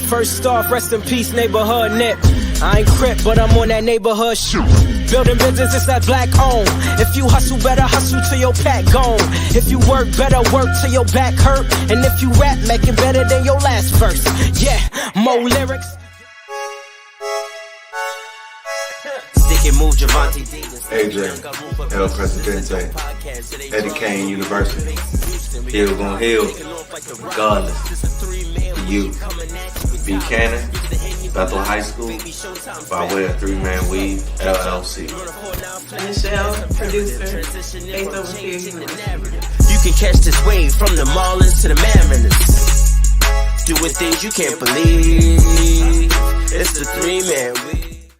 First off, rest in peace, neighborhood Nip. I ain't crip, but I'm on that neighborhood shoot. Building business, it's that black owned. If you hustle, better hustle till your pack gone. If you work, better work till your back hurt. And if you rap, make it better than your last verse. Yeah, more lyrics. Stick and move, Javante. AJ, El Presidente, Eddie Kane University. Heal gon' heal, regardless. You, B. Cannon, Bethel High School, by way of 3-Man Weave, LLC. Michelle, producer, based over here. You can catch this wave from the Marlins to the Mariners. Doing things you can't believe. It's the 3-Man Weave.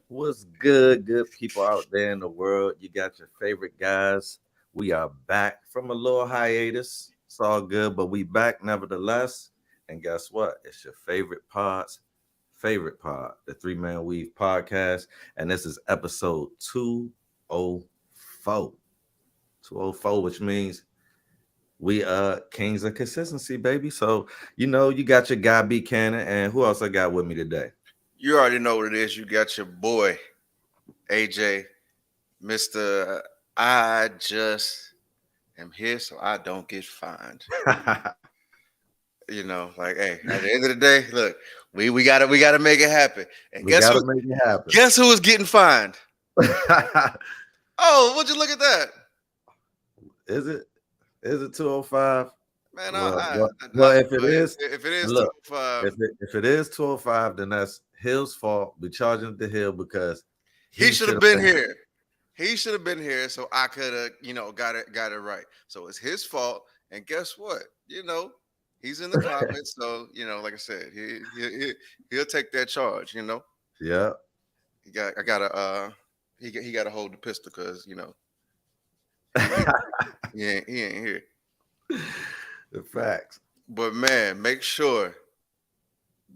What's good people out there in the world? You got your favorite guys. We are back from a little hiatus. It's all good, but we back nevertheless. And guess what? It's your favorite pod, the 3-Man Weave podcast. And this is episode 204. 204, which means we are kings of consistency, baby. So, you got your guy B. Cannon, and who else I got with me today? You already know what it is. You got your boy, AJ, Mr. I just am here so I don't get fined. Hey, at the end of the day, look, we gotta make it happen. And guess who is getting fined? Oh, would you look at that? Is it 205? Man, if it is 205, if it is 205, then that's Hill's fault. We charging it to Hill because he should have been here. He should have been here, so I could have, got it right. So it's his fault. And guess what? He's in the comments, so like I said, he'll take that charge. Yeah. He got to hold the pistol because he ain't here. The facts. But man, make sure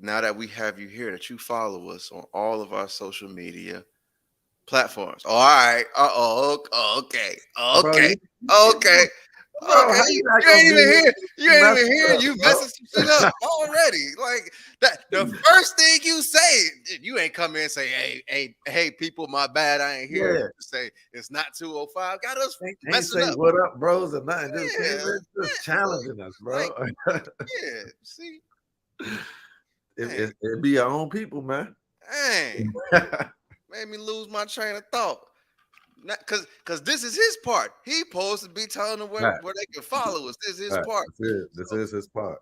now that we have you here that you follow us on all of our social media platforms. All right. Okay. Okay. You ain't even here. You messing some shit up already. Like that. The first thing you say, you ain't come in and say, hey, people, my bad. I ain't here to say it's not 205. Got us messing up. What up, bros? Or nothing. Just challenging us, bro. See. It be your own people, man. Dang. Made me lose my train of thought. Because this is his part. He supposed to be telling them where they can follow us. This is his part. This is his part.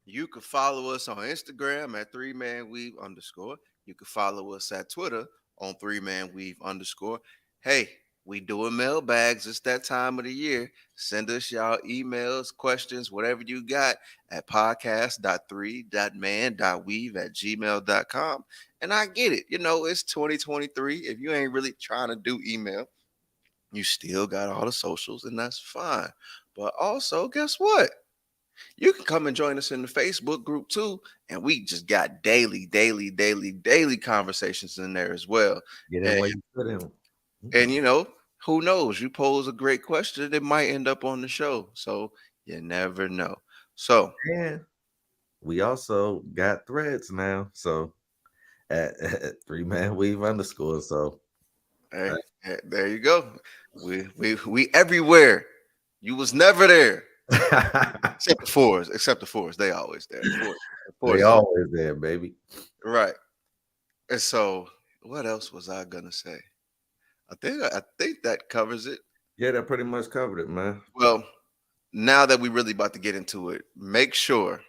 You can follow us on Instagram at 3manweave_. You can follow us at Twitter on 3manweave_. Hey, we doing mailbags. It's that time of the year. Send us y'all emails, questions, whatever you got at podcast.3.man.weave@gmail.com. And I get it. It's 2023. If you ain't really trying to do email, you still got all the socials, and that's fine. But also, guess what? You can come and join us in the Facebook group too. And we just got daily conversations in there as well. And who knows? You pose a great question, it might end up on the show. So you never know. So and we also got threads now. So at 3manweave_. So hey, there you go. We everywhere. You was never there. Except the fours. They always there. They always there, baby. Right. And so what else was I gonna say? I think that covers it. Yeah, that pretty much covered it, man. Well, now that we're really about to get into it, make sure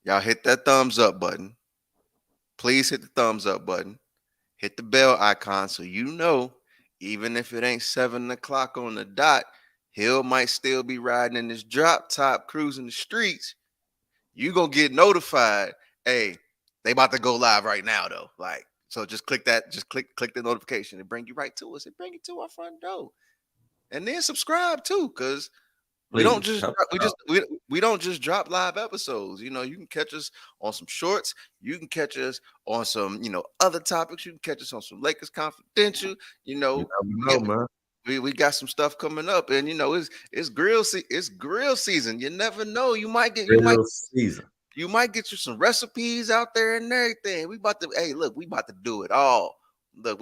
y'all hit that thumbs up button. Please hit the thumbs up button. Hit the bell icon so even if it ain't 7 o'clock on the dot, Hill might still be riding in his drop top, cruising the streets. You gonna get notified. Hey, they about to go live right now, though. So just click that. Just click the notification. It bring you right to us. It bring you to our front door, and then subscribe too, because we don't just drop live episodes. You can catch us on some shorts. You can catch us on some other topics. You can catch us on some Lakers Confidential. Man. We got some stuff coming up, and it's grill season. You never know. You might get season. You might get you some recipes out there and everything. We about to, hey, look, we about to do it all. Look,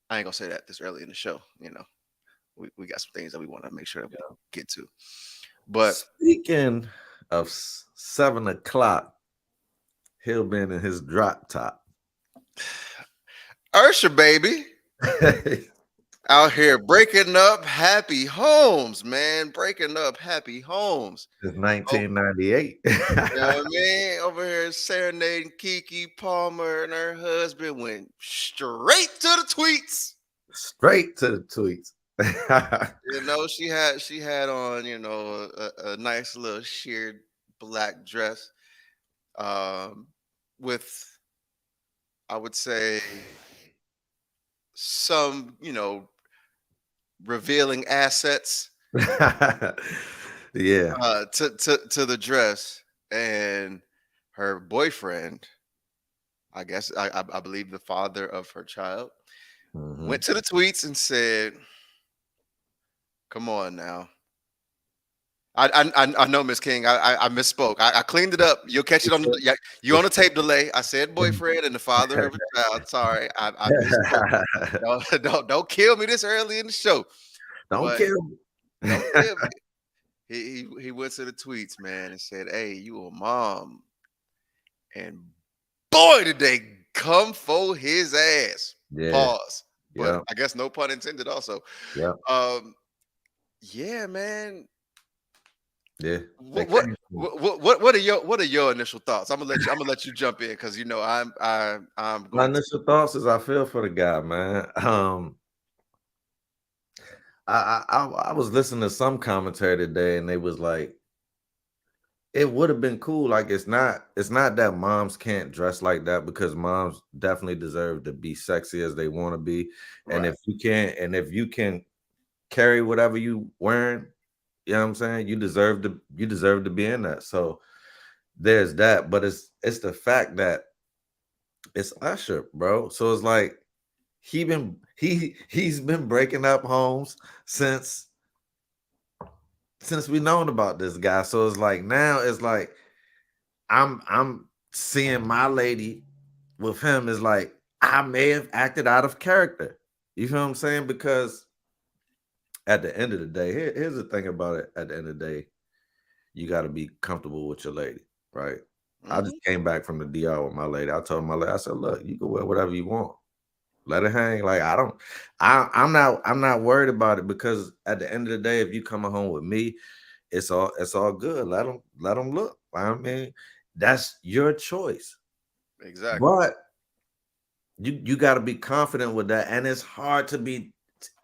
I ain't gonna say that this early in the show. We got some things that we want to make sure that we get to. But speaking of 7 o'clock, he'll be in his drop top. Ursher, baby, out here breaking up happy homes, man. Breaking up happy homes. It's 1998. You know what I mean? Over here serenading Keke Palmer and her husband went straight to the tweets. Straight to the tweets. She had on, a nice little sheer black dress, with, I would say, some, revealing assets. Yeah. To the dress, and her boyfriend, I guess I believe the father of her child, went to the tweets and said, "Come on now." I know, Miss King. I misspoke. I cleaned it up. You'll catch it on the tape delay. I said boyfriend and the father of a child. Sorry, I misspoke. Don't kill me this early in the show. Don't kill me. Don't kill me. He went to the tweets, man, and said, "Hey, you a mom," and boy, did they come for his ass. Yeah. Pause. But I guess no pun intended. Also, yeah. Yeah, man. Yeah. What are your initial thoughts? I'm gonna let you jump in because I'm my initial thoughts is I feel for the guy, man. I was listening to some commentary today, and they was like, it would have been cool. Like, it's not that moms can't dress like that, because moms definitely deserve to be sexy as they want to be. Right. And if you can carry whatever you wearing, you know what I'm saying, you deserve to be in that. So there's that. But it's the fact that it's Usher, bro. So it's like he's been breaking up homes since we known about this guy. So it's like now it's like I'm seeing my lady with him is like I may have acted out of character. You feel what I'm saying? Because at the end of the day, here's the thing about it. At the end of the day, you got to be comfortable with your lady, right? I just came back from the DR with my lady. I told my lady, I said, look, you can wear whatever you want. Let it hang. Like, I'm not worried about it, because at the end of the day, if you come home with me, it's all good. Let them look. I mean, that's your choice. Exactly. But you got to be confident with that. And it's hard to be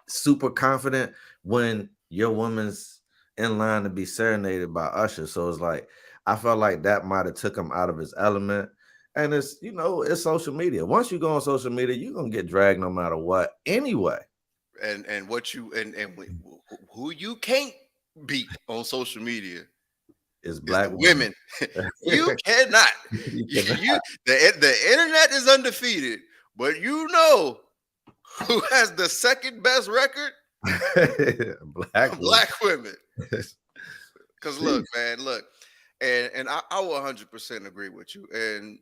super confident when your woman's in line to be serenaded by Usher. So it's like, I felt like that might have took him out of his element. And it's, it's social media. Once you go on social media, you're going to get dragged no matter what anyway. And who you can't beat on social media is black women. You cannot. The internet is undefeated, but who has the second best record? Black women. Because look, man, and I will 100% agree with you. And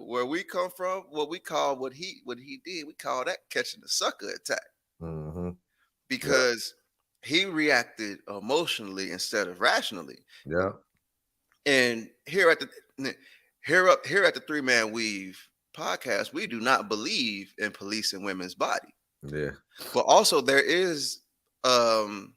where we come from, what he did, we call that catching the sucker attack. Because he reacted emotionally instead of rationally. Yeah. And here at the 3-Man Weave podcast, we do not believe in policing women's body. Yeah. But also there is an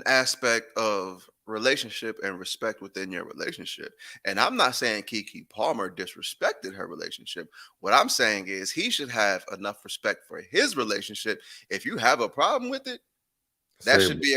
aspect of relationship and respect within your relationship. And I'm not saying Keke Palmer disrespected her relationship. What I'm saying is he should have enough respect for his relationship. If you have a problem with it, that should be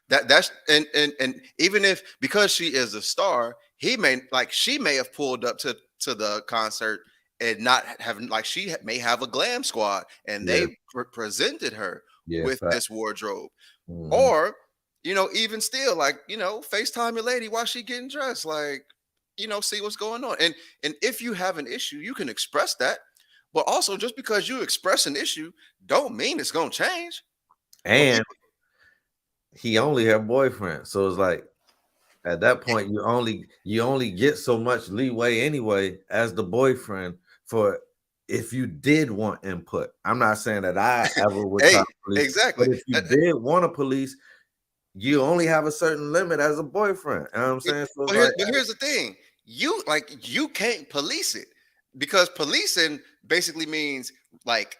that's and even if, because she is a star, she may have pulled up to the concert and not having, like, she may have a glam squad and they presented her with this wardrobe. Or even still, like, FaceTime your lady while she getting dressed, like, see what's going on. And if you have an issue, you can express that. But also, just because you express an issue don't mean it's gonna change. And he only her boyfriend, so it's like At that point, you only get so much leeway anyway as the boyfriend for if you did want input. I'm not saying that I ever would try Hey, to police, but exactly. if you did want to police, you only have a certain limit as a boyfriend. You know what I'm saying? So it's like, But here's the thing: you can't police it because policing basically means like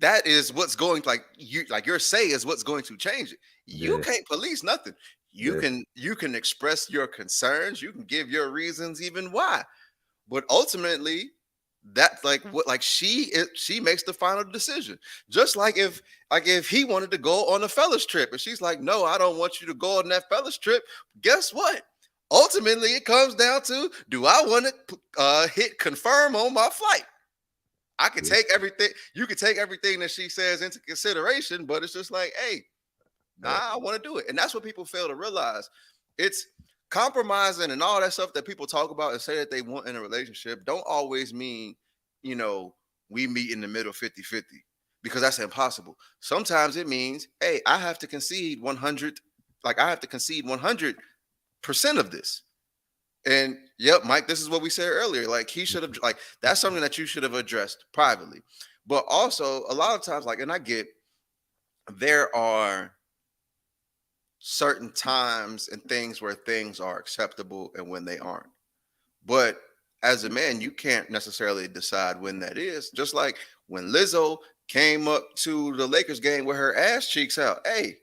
that is what's going like your say is what's going to change it. You yeah, can't police nothing. yeah, You can express your concerns. You can give your reasons even why, but ultimately that's like what like she makes the final decision. Just like if he wanted to go on a fellas trip and she's like, no, I don't want you to go on that fellas trip. Guess what? Ultimately, it comes down to, do I want to hit confirm on my flight? I could yeah. take everything. You could take everything that she says into consideration, but it's just like, hey, nah, I want to do it. And that's what people fail to realize. It's compromising and all that stuff that people talk about and say that they want in a relationship don't always mean, you know, we meet in the middle 50-50 because that's impossible. Sometimes it means, hey, I have to concede 100, like I have to concede 100% of this. And yep, Mike, this is what we said earlier. Like he should have, like that's something that you should have addressed privately. But also, a lot of times, like, and I get there are certain times and things where things are acceptable and when they aren't. But as a man, you can't necessarily decide when that is. Just like when Lizzo came up to the Lakers game with her ass cheeks out. Hey,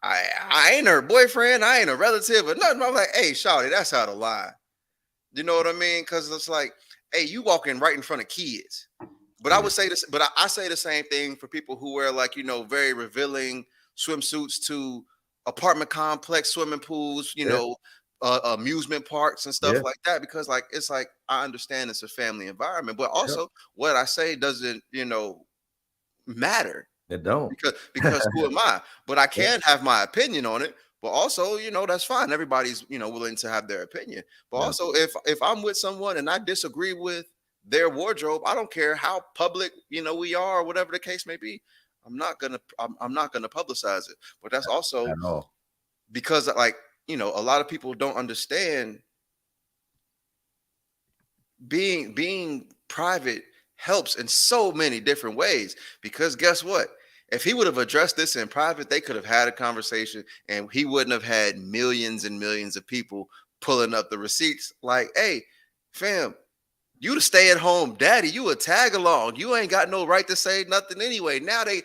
I ain't her boyfriend. I ain't a relative or nothing. I'm like, hey, shawty, that's out of line. You know what I mean? Because it's like, hey, you walking right in front of kids. But I would say this, but I say the same thing for people who wear like, you know, very revealing swimsuits to apartment complex, swimming pools, you Yeah, know, amusement parks and stuff yeah, like that. Because like, it's like, I understand it's a family environment, but yeah. also what I say doesn't, you know, matter It don't. because who am I? But I Yeah, can have my opinion on it. But also, you know, that's fine. Everybody's, you know, willing to have their opinion. But yeah, also, if I'm with someone and I disagree with their wardrobe, I don't care how public, you know, we are or whatever the case may be. I'm not gonna publicize it. But that's also at all. because like, you know, a lot of people don't understand being private helps in so many different ways because guess what, if he would have addressed this in private they could have had a conversation and he wouldn't have had millions and millions of people pulling up the receipts like, hey fam, you the stay-at-home daddy, you a tag along, you ain't got no right to say nothing anyway. Now they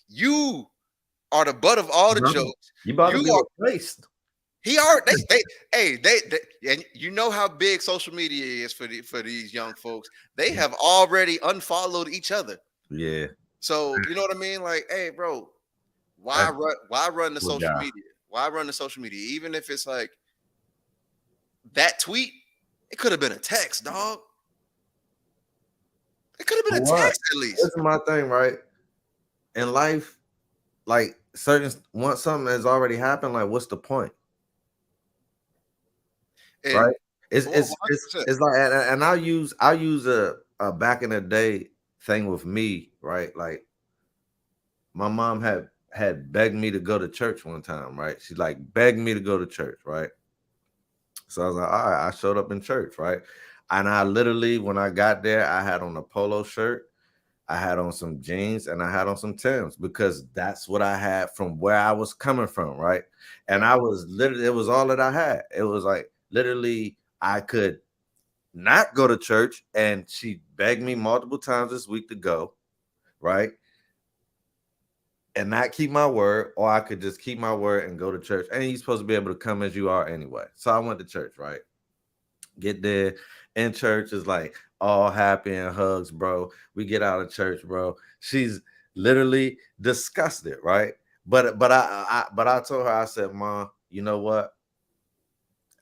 you are the butt of all the No, jokes. you about to You be are replaced. he are they hey they and you know how big social media is for these young folks. They have already unfollowed each other. Yeah, So you know what I mean? Like, hey, bro, that's why run the what social guy. media? Why run the social media? Even if it's like that tweet, it could have been a text, dog. It could have For been a what? text at This least. is my thing, right? In life, like certain once something has already happened, like what's the point, And right? It's well, it's it's 100%. it's like, and I'll use a back in the day thing with me, right? Like my mom had begged me to go to church one time, right? She like begged me to go to church, right? So I was like, all right, I showed up in church, right? And I literally, when I got there, I had on a polo shirt, I had on some jeans, and I had on some Timbs because that's what I had from where I was coming from, right? And Yep. I was literally, it was all that I had. It was like literally, I could not go to church, and she begged me multiple times this week to go, right? And not keep my word, or I could just keep my word and go to church. And you're supposed to be able to come as you are anyway. So I went to church, right? Get there in church is like all happy and hugs, bro. We get out of church, bro. She's literally disgusted, right? But I told her, I said, Mom, you know what?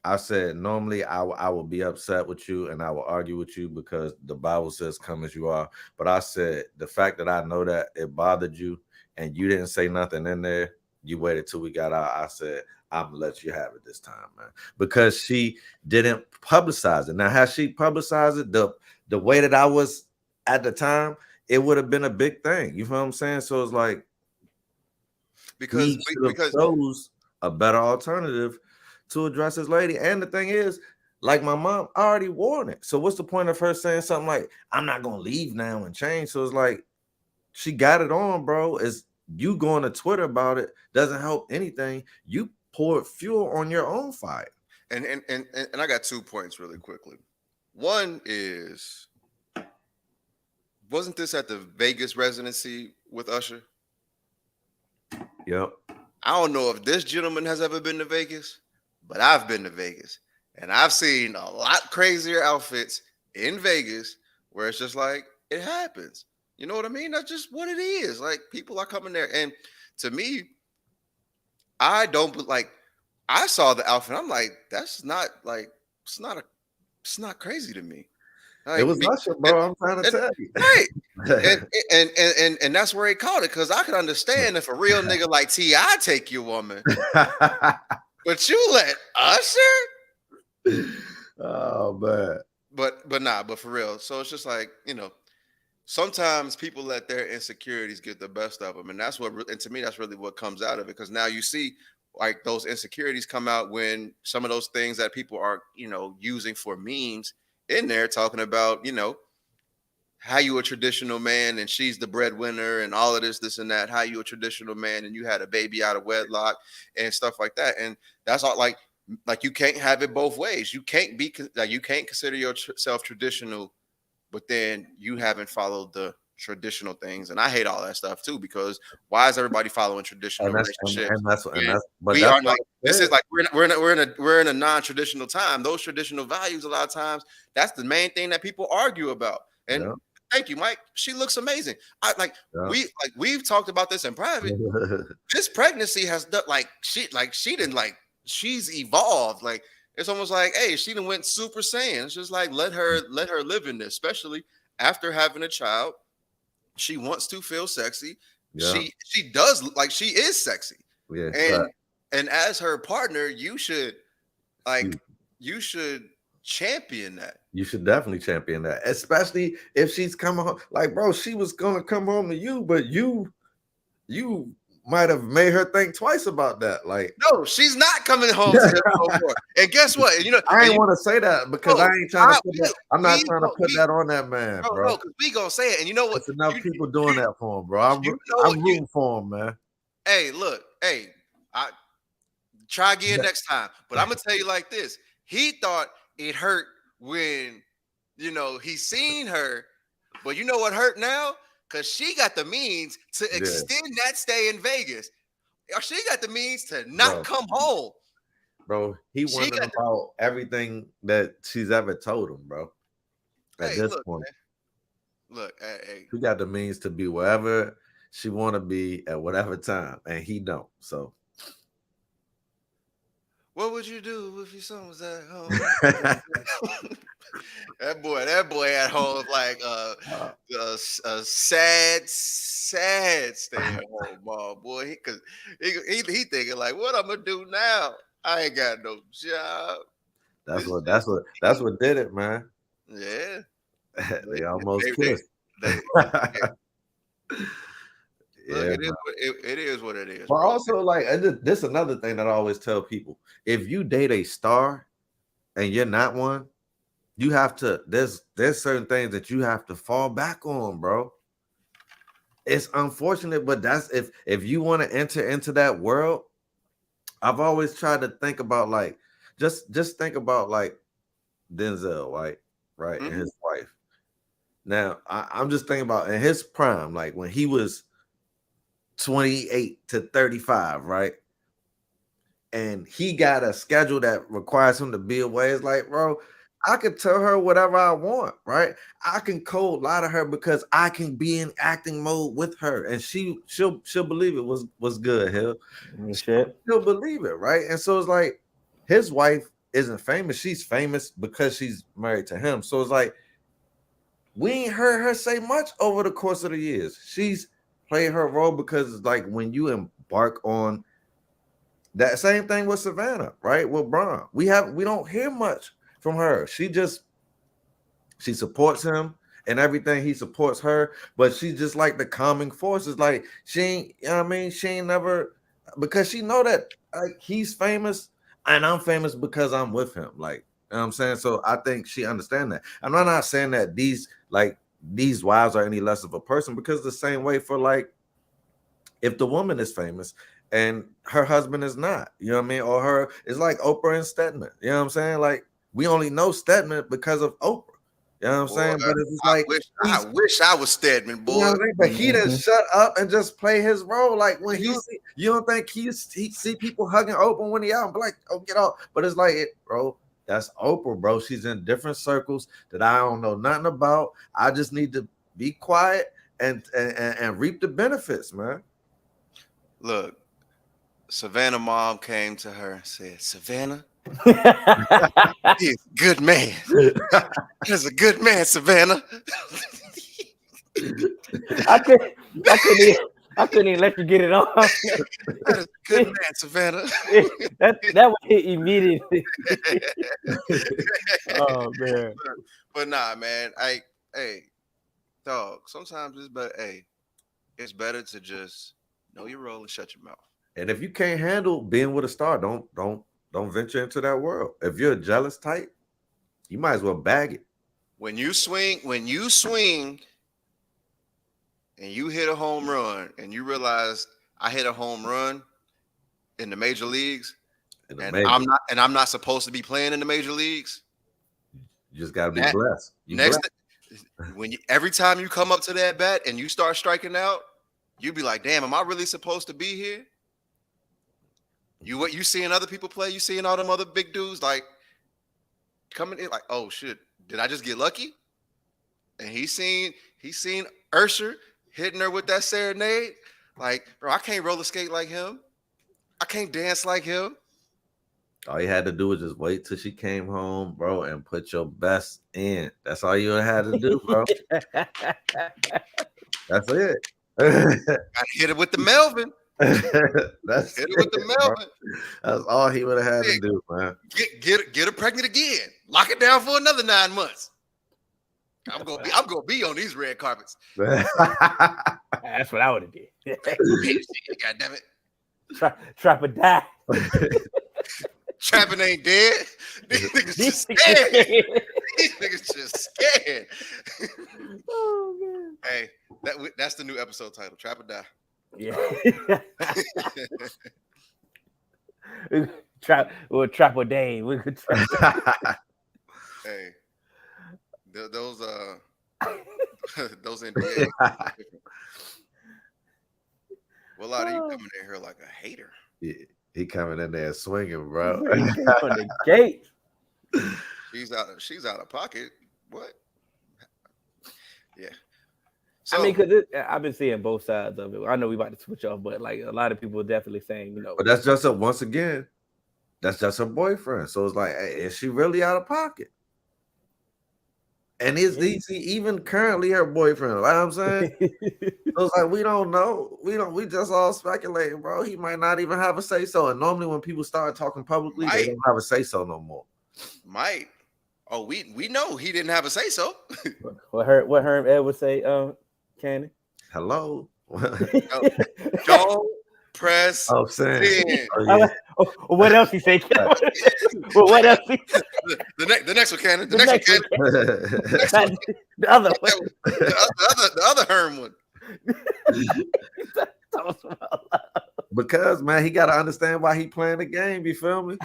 I said, normally I will be upset with you and I will argue with you because the Bible says come as you are. But I said, the fact that I know that it bothered you and you didn't say nothing in there, you waited till we got out. I said, I'm gonna let you have it this time, man. Because she didn't publicize it. Now, had she publicized it the way that I was at the time, it would have been a big thing. You feel what I'm saying? So it's like Because we should have chose a better alternative to address his lady. And the thing is, like my mom already warned it. So what's the point of her saying something like, I'm not gonna leave now and change? So it's like she got it on, bro. Is you going to Twitter about it doesn't help anything. You poured fuel on your own fire. And I got 2 points really quickly. One is, wasn't this at the Vegas residency with Usher? Yep. I don't know if this gentleman has ever been to Vegas, but I've been to Vegas. And I've seen a lot crazier outfits in Vegas where it's just like, it happens. You know what I mean? That's just what it is. Like, people are coming there. And to me, I don't like, I saw the outfit. I'm like, that's not like, it's not crazy to me. Like, It was Usher, bro. I'm trying to tell you. Right. and that's where he caught it, because I could understand if a real nigga like T.I. take your woman, but you let Usher? Oh man. But for real. So it's just like, sometimes people let their insecurities get the best of them. And and to me, that's really what comes out of it. Because now you see, like, those insecurities come out when some of those things that people are, using for memes in there, talking about, how you a traditional man and she's the breadwinner and all of this and that, how you a traditional man and you had a baby out of wedlock and stuff like that. And that's all, like you can't have it both ways. You can't you can't consider yourself traditional, but then you haven't followed the traditional things. And I hate all that stuff too, because why is everybody following traditional relationships? This is like, we're in a non-traditional time. Those traditional values, a lot of times, that's the main thing that people argue about. And thank you, Mike. She looks amazing. We've talked about this in private. This pregnancy has done, she's evolved. Like, it's almost like, hey, she done went Super Saiyan. It's just like, let her live in this, especially after having a child. She wants to feel sexy. Yeah. She does, like, she is sexy. Yeah. And as her partner, you should champion that. You should definitely champion that, especially if she's coming home. Like, bro, she was gonna come home to you, but you might have made her think twice about that. Like, no, she's not coming home to him no more. And guess what? I ain't want to say that because I ain't trying to put that. I'm not trying to put that on that man, bro. No, because we gonna say it. And you know what? There's enough people doing that for him, bro. I'm rooting for him, man. Hey, look, I try again next time. But I'm gonna tell you like this: he thought it hurt when he seen her, but you know what hurt now? Because she got the means to extend that stay in Vegas. She got the means to not come home. Bro, he wondered about everything that she's ever told him, bro. At this point. Man. Look, hey. She got the means to be wherever she want to be at whatever time, and he don't. So what would you do if your son was at home? That boy at home, like a sad stay at home mom, boy. Because he thinking like, what I'm gonna do now? I ain't got no job. That's what did it, man. Yeah, they almost kissed. Look, it is what it is. But also, like, this is another thing that I always tell people: if you date a star and you're not one, you have to. There's certain things that you have to fall back on, bro. It's unfortunate, but that's if you want to enter into that world. I've always tried to think about, like, just think about, like, Denzel, right, and his wife. Now, I'm just thinking about in his prime, like when he was 28 to 35, right? And he got a schedule that requires him to be away. It's like, bro, I can tell her whatever I want, right? I can cold lie to her because I can be in acting mode with her, and she'll believe it was good. She'll believe it, right? And so it's like his wife isn't famous. She's famous because she's married to him. So it's like we ain't heard her say much over the course of the years. She's played her role because it's like when you embark on that same thing with Savannah, right? With Braun, we don't hear much from her. She supports him and everything. He supports her, but she's just like the calming force. It's like she ain't, she ain't never, because she know that, like, he's famous. and I'm famous because I'm with him. Like, you know what I'm saying? So I think she understands that. And I'm not saying that these wives are any less of a person, because the same way for like, if the woman is famous and her husband is not, you know what I mean? Or her, it's like Oprah and Stedman. You know what I'm saying? Like, we only know Stedman because of Oprah. You know what I'm saying? But it's like, I wish I was Stedman, boy. You know what I mean? But he didn't shut up and just play his role. Like, when he see, you don't think he see people hugging Oprah when he out and be like, oh, get off. But it's like, bro, that's Oprah, bro. She's in different circles that I don't know nothing about. I just need to be quiet and reap the benefits, man. Look, Savannah mom came to her and said, Savannah, he's a good man. He's a good man, Savannah. I couldn't even let you get it on. That is a good man, Savannah. that was it immediately. Oh man. But nah, man. Hey, dog. Sometimes it's better to just know your role and shut your mouth. And if you can't handle being with a star, don't venture into that world. If you're a jealous type, you might as well bag it. When you swing and you hit a home run and you realize I hit a home run in the major leagues I'm not supposed to be playing in the major leagues. You just gotta be blessed. Every time you come up to that bat and you start striking out, you be like, damn, am I really supposed to be here? You seeing other people play, you seeing all them other big dudes like coming in like, oh shit, did I just get lucky? And he seen Ursher hitting her with that serenade. Like, bro, I can't roller skate like him. I can't dance like him. All you had to do was just wait till she came home, bro, and put your best in. That's all you had to do, bro. That's it. I hit it with the Melvin. That's hit it with the Melvin. That's all he would have had to do, man. Get her pregnant again. Lock it down for another 9 months. I'm gonna be on these red carpets. That's what I would have did. God damn it. Trap or die. Trapping ain't dead. These niggas just scared. These niggas just scared. Oh man. Hey, that's the new episode title. Trap or die. Yeah. Trap or Dane. We could trap. Hey. Those NDAs. Well, are you coming in here like a hater? Yeah, he coming in there swinging, bro. On the gate. She's out of pocket. What? Yeah. So, I mean, because I've been seeing both sides of it. I know we about to switch off, but like a lot of people are definitely saying, you know. But that's just once again, that's just her boyfriend. So it's like, hey, is she really out of pocket? And is he even currently her boyfriend? You know what I'm saying? So it's like, we don't know. We just all speculating, bro. He might not even have a say-so. And normally when people start talking publicly, they don't have a say-so no more. Might. Oh, we know he didn't have a say-so. What Herm Ed would say, Candy? Hello. Don't press. saying. What else he say? What else? The next one, Cannon. The next one. The other one. The other Herm one. Because man, he got to understand why he playing the game. You feel me?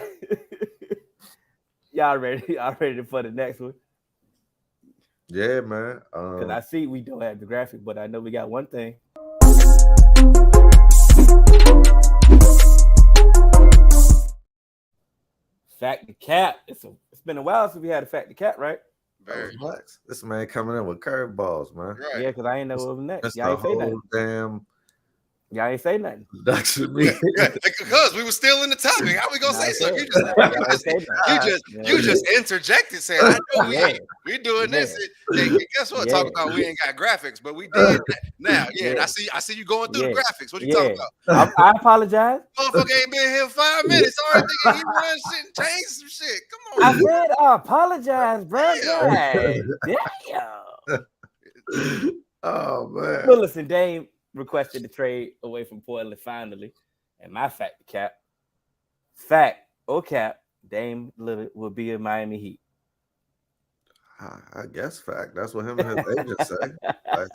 Y'all ready? Y'all ready for the next one? Yeah, man. Because I see we don't have the graphic, but I know we got one thing. Fact to cap. It's been a while since we had a fact to cap, right? Very. This man coming in with curveballs, man. Right. Yeah, because I ain't know what was next. That's Y'all ain't say nothing. Damn. Y'all ain't say nothing. That's me. Because we were still in the topic. How we gonna say so? You just interjected saying, I know we doing this. And guess what? Talking about we ain't got graphics, but we did now. Yeah, and I see you going through the graphics. What you talking about? I apologize. Motherfucker ain't been here 5 minutes. Already thinking he run shit and change some shit. Come on. I said I apologize, bro. Damn. Oh man. Well, listen, Dame requested the trade away from Portland finally, and my fact to cap. Fact or Cap, Dame Lillard will be in Miami Heat. I guess fact. That's what him and his agent say. Like,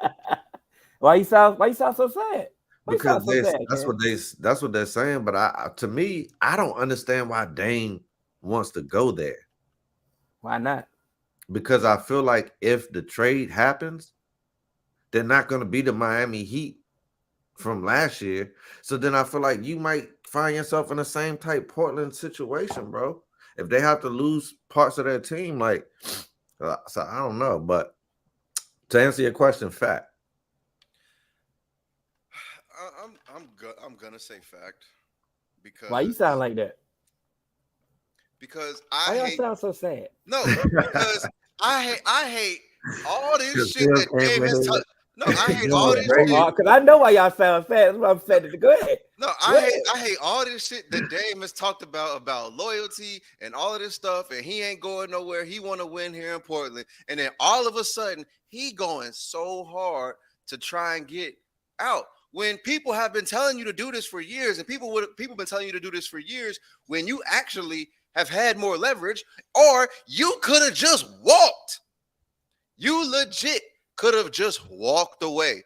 Why you sound so sad? Why you because sound so sad, that's Cam? that's what they're saying. But to me, I don't understand why Dame wants to go there. Why not? Because I feel like if the trade happens, they're not going to be the Miami Heat from last year. So then I feel like you might find yourself in the same type Portland situation, bro. If they have to lose parts of their team, like, so I don't know. But to answer your question, fact. I'm gonna say fact because Why you sound like that? because Why I y'all hate sound so sad? no because I hate all this shit Phil that came Dame in has here. touched. No, I hate Yeah, all this right. shit. Because I know why y'all sound sad. That's why I'm saying it. Go ahead. No, Go ahead. I hate all this shit that Dame has talked about loyalty and all of this stuff, and he ain't going nowhere. He want to win here in Portland, and then all of a sudden he going so hard to try and get out. When people have been telling you to do this for years, and people been telling you to do this for years, when you actually have had more leverage, or you could have just walked. You legit could have just walked away,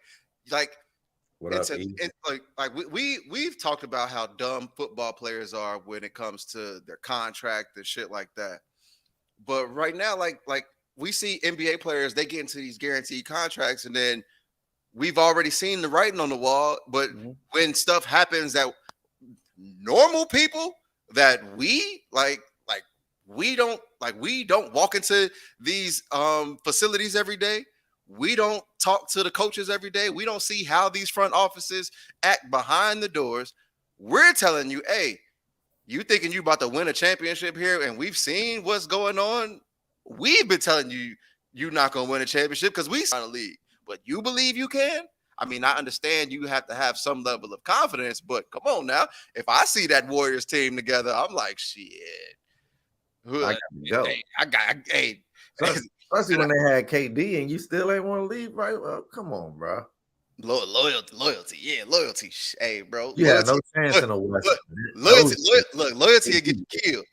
like. What up, E? Like we've talked about how dumb football players are when it comes to their contract and shit like that. But right now, like we see NBA players, they get into these guaranteed contracts, and then we've already seen the writing on the wall. But when stuff happens that normal people that we we don't walk into these facilities every day. We don't talk to the coaches every day. We don't see how these front offices act behind the doors. We're telling you, hey, you thinking you about to win a championship here, and we've seen what's going on. We've been telling you you're not going to win a championship because we signed a league. But you believe you can? I mean, I understand you have to have some level of confidence, but come on now. If I see that Warriors team together, I'm like, shit. I gotta go. Hey. Especially when they had KD and you still ain't want to leave, right? Well, come on, bro. Loyalty. Yeah, loyalty. Hey, bro. You had no chance in the West. Loyalty will get you killed.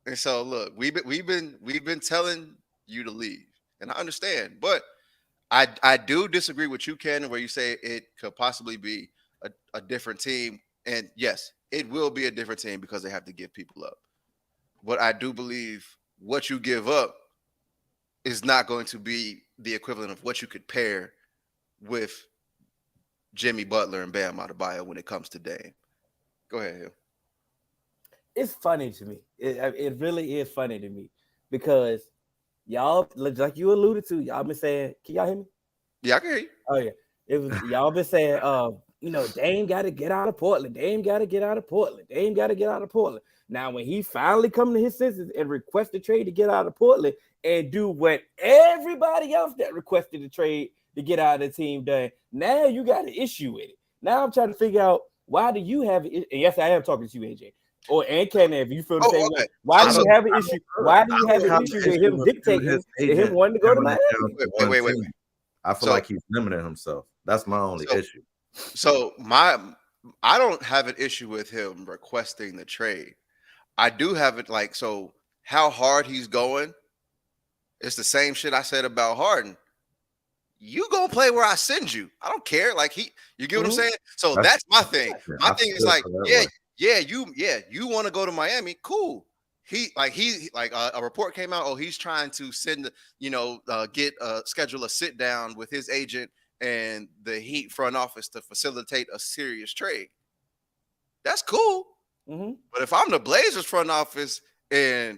And so, look, we've been telling you to leave, and I understand, but I do disagree with you, Ken, where you say it could possibly be a different team, and yes, it will be a different team because they have to give people up. But I do believe what you give up is not going to be the equivalent of what you could pair with Jimmy Butler and Bam Adebayo when it comes to Dame. Go ahead, Hill. It's funny to me. It really is funny to me because y'all, like you alluded to, y'all been saying, can y'all hear me? Yeah, I can hear you. Oh yeah, it was y'all been saying, Dame got to get out of Portland. Dame got to get out of Portland. Dame got to get out of Portland. Now, when he finally come to his senses and request a trade to get out of Portland and do what everybody else that requested a trade to get out of the team done, now you got an issue with it. Now I'm trying to figure out why do you have it? And yes, I am talking to you, AJ. And Ken, if you feel the same way, why do you have an issue? Why do you have an issue with him dictating to him wanting to go to Miami? Wait. I feel like he's limiting himself. That's my only issue. So I don't have an issue with him requesting the trade. I do have it so how hard he's going. It's the same shit I said about Harden. You gonna play where I send you. I don't care. You get what I'm saying? So that's my thing. My thing is you want to go to Miami? Cool. A report came out. Oh, he's trying to schedule a sit down with his agent and the Heat front office to facilitate a serious trade. That's cool. Mm-hmm. But if I'm the Blazers front office and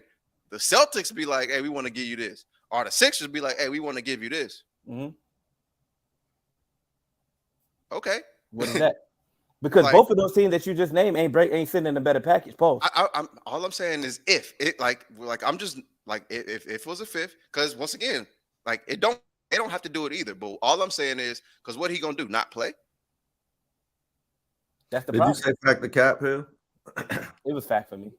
the Celtics be like, hey, we want to give you this, or the Sixers be like, hey, we want to give you this. Mm-hmm. Okay. What is that? Because both of those teams that you just named ain't sitting in a better package. Paul. All I'm saying is if it if it was a fifth, because once again, they don't have to do it either. But all I'm saying is because what he gonna do? Not play? That's the problem. Did you say fact the cap here? It was fact for me.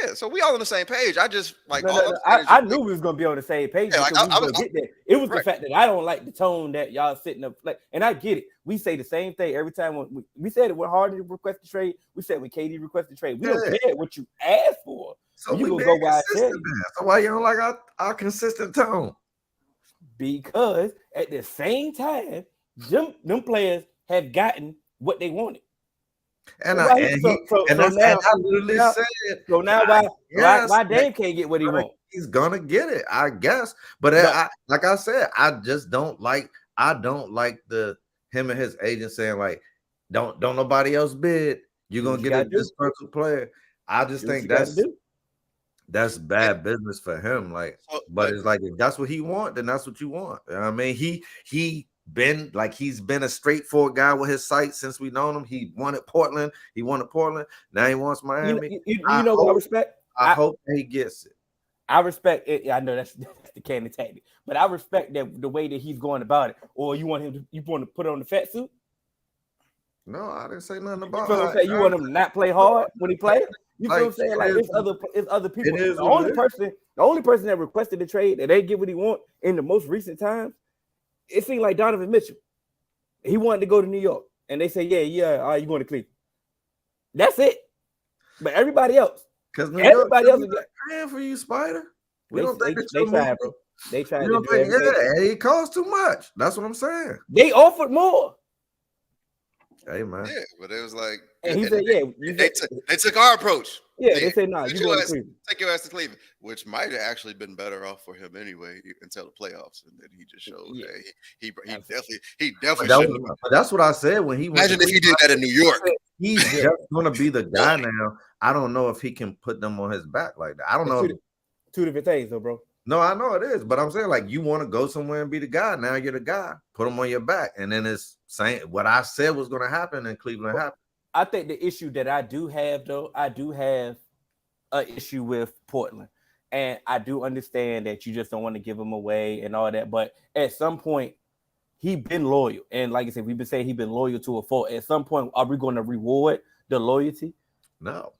Yeah, so we all on the same page. I just like No, all no, I'm no. saying is I just, knew we was gonna be on the same page yeah, because like we was gonna get there. It was the right. fact that I don't like the tone that y'all sitting up like, and I get it. We say the same thing every time when we said it when Harden request the trade. We said when KD request the trade. We don't care what you ask for. So You we gonna being go where I tell consistent, you. man. So why you don't like our consistent tone? Because at the same time, them players have gotten what they wanted. And So I why and so, he so, and so that's now, and I literally now said so now yes, why Dame can't get what he wants? he's gonna get it, I guess. But I, like I said, I just don't like the him and his agent saying like don't nobody else bid. You're gonna get a disgruntled player. I just think that's bad business for him. Like, but it's like if that's what he want, then that's what you want. You know what I mean, he's been a straightforward guy with his sight since we known him. He wanted Portland. Now he wants Miami. You know what I respect? I hope that he gets it. I respect it. I know that's the candy tactic, but I respect that the way that he's going about it. Or you want to put on the fat suit? No, I didn't say nothing about it. You want him to not play hard when he plays? You feel what I'm saying? Like it's other people. The only person that requested the trade that they get what he want in the most recent times, it seemed like Donovan Mitchell. He wanted to go to New York, and they say, yeah, all right, you going to Cleveland. That's it. But everybody else, because everybody else is paying for you, Spider. We don't think they tried, bro. They tried to do everything. Yeah, it costs too much. That's what I'm saying. They offered more. Hey man. Yeah, but it was like, and he said, yeah. They took our approach. Yeah, they said, no, you go to Cleveland. Take your ass to Cleveland, which might have actually been better off for him anyway until the playoffs, and then he just showed that he definitely showed. But that's what I said when he went. Imagine if he did that in New York. He's just gonna be the guy now. I don't know if he can put them on his back like that. I don't know. Two different things, though, bro. No, I know it is, but I'm saying like you want to go somewhere and be the guy. Now you're the guy. Put him on your back, and then it's saying what I said was going to happen in Cleveland happened. I think the issue that I do have, though, I do have an issue with Portland, and I do understand that you just don't want to give him away and all that. But at some point, he's been loyal, and like I said, we've been saying he's been loyal to a fault. At some point, are we going to reward the loyalty? No.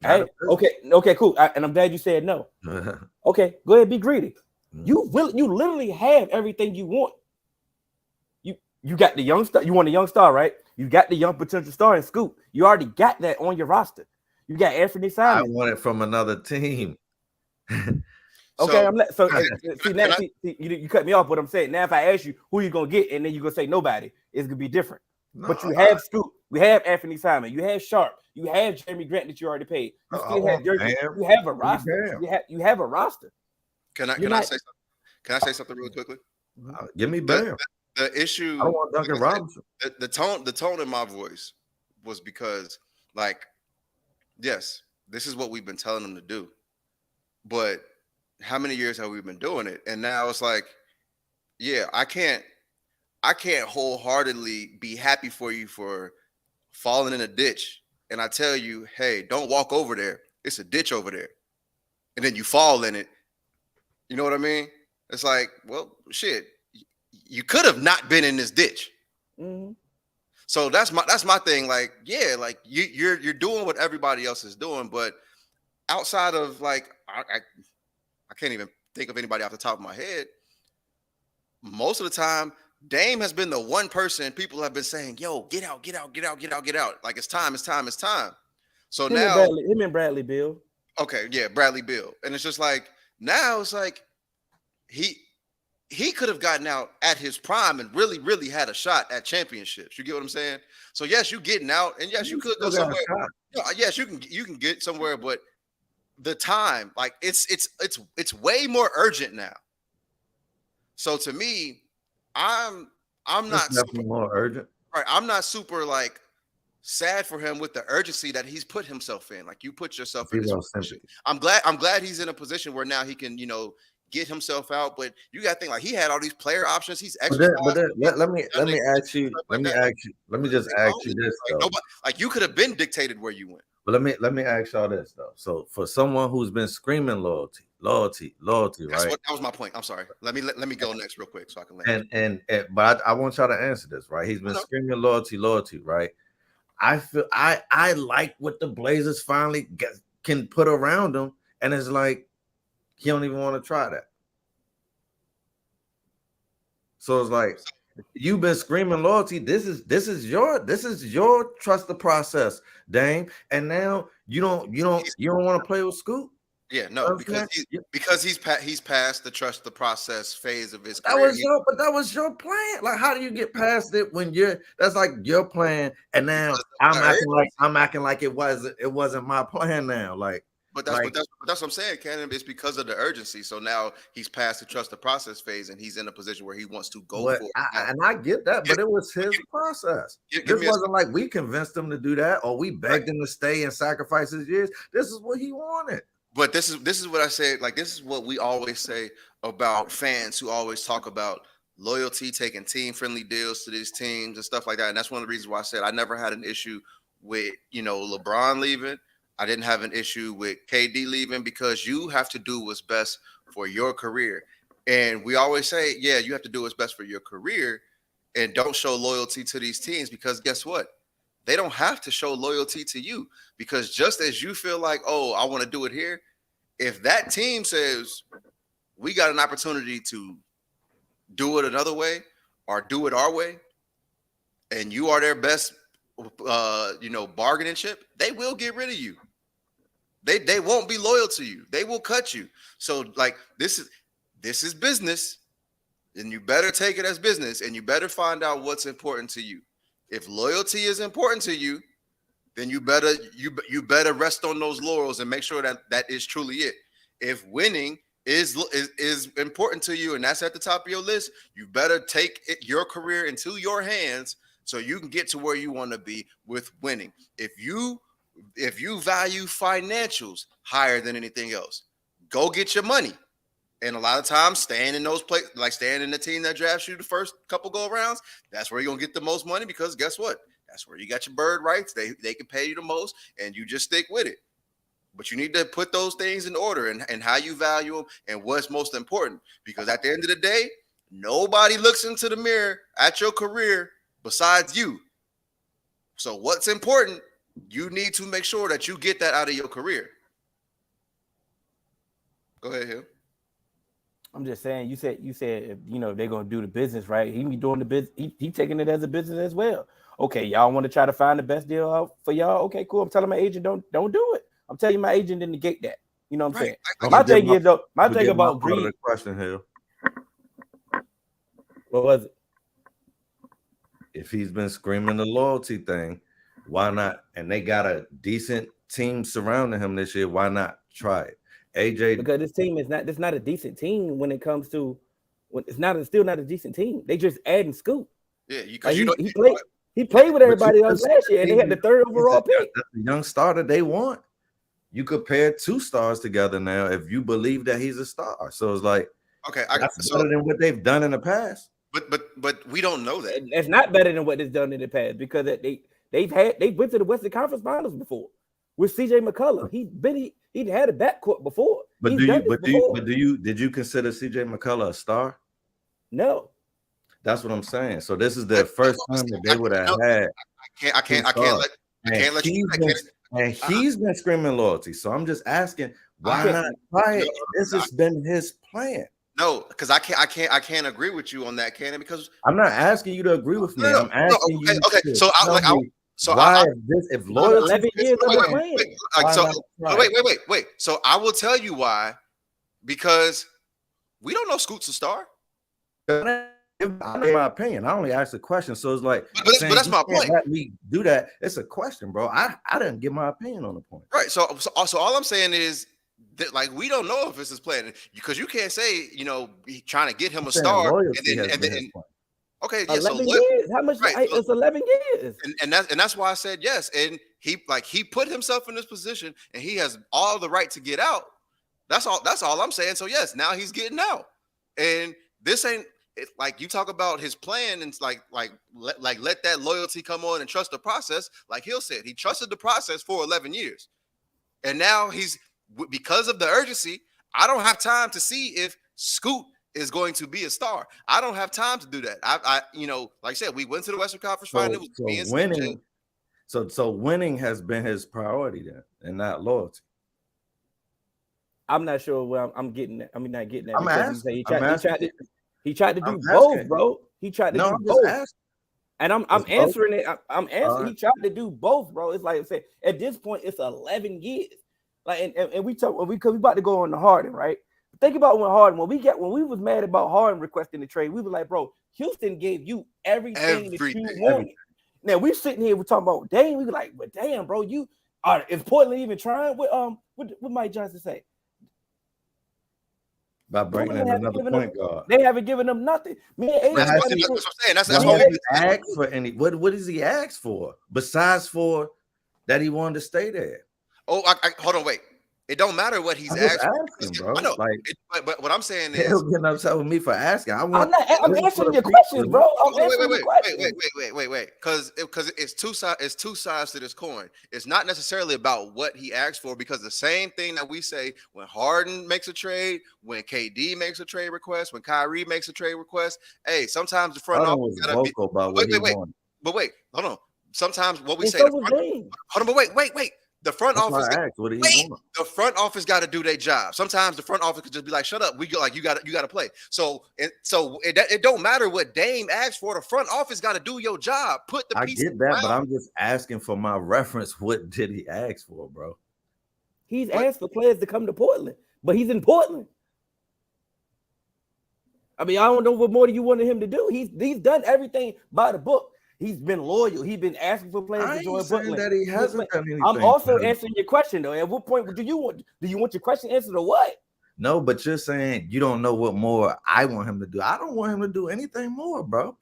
Hey, okay, cool. And I'm glad you said no. Okay, go ahead, be greedy. You literally have everything you want. You got the young star. You want a young star, right? You got the young potential star in Scoop. You already got that on your roster. You got Anthony Simon. I want it from another team. Okay, you cut me off. What I'm saying now, if I ask you who you gonna get, and then you gonna say nobody, it's gonna be different. No, but you have Scoop. We have Anthony Simon. You have Sharp. You have Jeremy Grant that you already paid. You still have Jersey. You have a roster. You have a roster. Can I say something? Can I say something really quickly? Give me Bam. The issue. I don't want Duncan Robinson. The tone in my voice was because, like, yes, this is what we've been telling them to do, but how many years have we been doing it? And now it's like, yeah, I can't wholeheartedly be happy for you for falling in a ditch, and I tell you, hey, don't walk over there. It's a ditch over there, and then you fall in it. You know what I mean? It's like, well, shit. You could have not been in this ditch. Mm-hmm. So that's my thing. Like, yeah, like you're doing what everybody else is doing, but outside of like, I can't even think of anybody off the top of my head. Most of the time, Dame has been the one person people have been saying, "Yo, get out, get out, get out, get out, get out." Like it's time. So him and Bradley Beal. Okay, yeah, Bradley Beal, and it's just like now it's like he could have gotten out at his prime and really, really had a shot at championships. You get what I'm saying? So yes, you getting out, and yes, you could go somewhere. Yes, you can get somewhere, but the time, like it's way more urgent now. So to me, I'm not super, more urgent. Right, I'm not super like sad for him with the urgency that he's put himself in. Like you put yourself in this position. I'm glad he's in a position where now he can, get himself out, but you got to think like he had all these player options. He's extra. Let me just ask you this though. Like you could have been dictated where you went. But let me ask y'all this though. So for someone who's been screaming loyalty, right? That was my point. I'm sorry. Let me go next real quick so I can land. But I want y'all to answer this, right? He's been screaming loyalty, right? I feel I like what the Blazers finally can put around him, and it's like he don't even want to try that. So it's like you've been screaming loyalty. This is your trust the process, Dame. And now you don't want to play with Scoot. Yeah, no, because he's past the trust the process phase of his career. That was your plan. Like, how do you get past it when that's like your plan, and now I'm acting like it wasn't my plan now. Like, but that's what I'm saying, Cannon. It's because of the urgency. So now he's past the trust the process phase, and he's in a position where he wants to go for it. And I get that, but it was his process. This wasn't like we convinced him to do that, or we begged him to stay and sacrifice his years. This is what he wanted. But this is what I said. Like, this is what we always say about fans who always talk about loyalty, taking team-friendly deals to these teams and stuff like that. And that's one of the reasons why I said I never had an issue with, LeBron leaving. I didn't have an issue with KD leaving, because you have to do what's best for your career. And we always say, yeah, you have to do what's best for your career, and don't show loyalty to these teams, because guess what? They don't have to show loyalty to you, because just as you feel like, oh, I want to do it here, if that team says we got an opportunity to do it another way or do it our way, and you are their best, bargaining chip, they will get rid of you. They won't be loyal to you. They will cut you. So, like, this is business, and you better take it as business, and you better find out what's important to you. If loyalty is important to you, then you better rest on those laurels and make sure that is truly it. If winning is important to you and that's at the top of your list, you better take your career into your hands so you can get to where you want to be with winning. If you value financials higher than anything else, go get your money. And a lot of times, staying in those places, like staying in the team that drafts you the first couple go rounds, that's where you're gonna get the most money, because guess what? That's where you got your bird rights. They can pay you the most, and you just stick with it. But you need to put those things in order, and how you value them and what's most important. Because at the end of the day, nobody looks into the mirror at your career besides you. So what's important, you need to make sure that you get that out of your career. Go ahead, Hill. I'm just saying, you said if, they're gonna do the business right, he be doing the business. He taking it as a business as well. Okay, y'all want to try to find the best deal out for y'all? Okay, cool. I'm telling my agent don't do it. I'm telling my agent didn't negate that. You know what I'm saying? My thing is though, my thing about greed. The question, Hill. What was it? If he's been screaming the loyalty thing, why not? And they got a decent team surrounding him this year. Why not try it? AJ, because this team is not a decent team when it comes to still not a decent team. They just adding Scoot. Yeah, he played with everybody else last year, and they had the third overall pick. That's the young starter they want. You could pair two stars together now if you believe that he's a star. So it's like, okay, that's better than what they've done in the past. But we don't know that. It's not better than what they've done in the past, because they went to the Western Conference Finals before with CJ McCullough. He'd had a backcourt before. Did you consider CJ McCullough a star? No. That's what I'm saying. So this is the first time that they would have had. I can't let you. And he's been screaming loyalty. So I'm just asking, why not try it? This has been his plan. No, because I can't agree with you on that, Cannon. Because I'm not asking you to agree with me. I'm asking you. Okay. So if loyalty 11 years of the plan. Wait. So I will tell you why. Because we don't know Scoot's a star. In my opinion, I only asked a question, so it's like, but that's my point. Let me do that. It's a question, bro. I didn't give my opinion on the point. Right. So all I'm saying is that, like, we don't know if it's his plan, because you can't say, trying to get him a star and then okay, yeah. 11 years. How much? Right, it's 11 years. And that's why I said yes. And he put himself in this position, and he has all the right to get out. That's all I'm saying. So yes, now he's getting out, and this ain't. Like, you talk about his plan, and it's like let that loyalty come on and trust the process. Like Hill said, he trusted the process for 11 years, and now because of the urgency, I don't have time to see if Scoot is going to be a star. I don't have time to do that. I like I said, we went to the Western Conference Finals. So winning has been his priority then, and not loyalty. I'm not sure where I'm getting that. Not getting that I'm because asking. he tried to I'm do both, asking. bro. He tried to No, do I'm just both. asking. And I'm It's both? answering it. I'm answering. All right. He tried to do both, bro. It's like I said, at this point, it's 11 years. Like, and we talk because we about to go on the Harden, right? Think about when we was mad about Harden requesting the trade, we were like, bro, Houston gave you everything that you wanted. Now we sitting here, we're talking about Dame. We were like, but damn, bro, you are is Portland even trying? What Mike Johnson say? By bringing in another point guard. They haven't given them nothing. That's what I'm saying. That's all he asked for. What does he ask for besides for that he wanted to stay there? Oh, hold on, wait. It don't matter what he's asking, bro. I know. Like, but what I'm saying is, he'll get upset with me for asking. I'm answering your questions, bro. Wait. Because it's two sides. It's two sides to this coin. It's not necessarily about what he asked for, because the same thing that we say when Harden makes a trade, when KD makes a trade request, when Kyrie makes a trade request. Hey, sometimes the front office gotta be about what he wanted. But wait, hold on. Sometimes what we say. Hold on, but wait. The front office. The front office got to do their job. Sometimes the front office could just be like, "Shut up, you got to play." So it don't matter what Dame asked for. The front office got to do your job. Put the pieces. I get that, but I'm just asking for my reference. What did he ask for, bro? He's asked for players to come to Portland, but he's in Portland. I mean, I don't know what more do you wanted him to do. He's done everything by the book. He's been loyal. He's been asking for players to join Portland. That he hasn't done anything. I'm also answering your question though. At what point do you want your question answered or what? No, but you're saying you don't know what more I want him to do. I don't want him to do anything more, bro.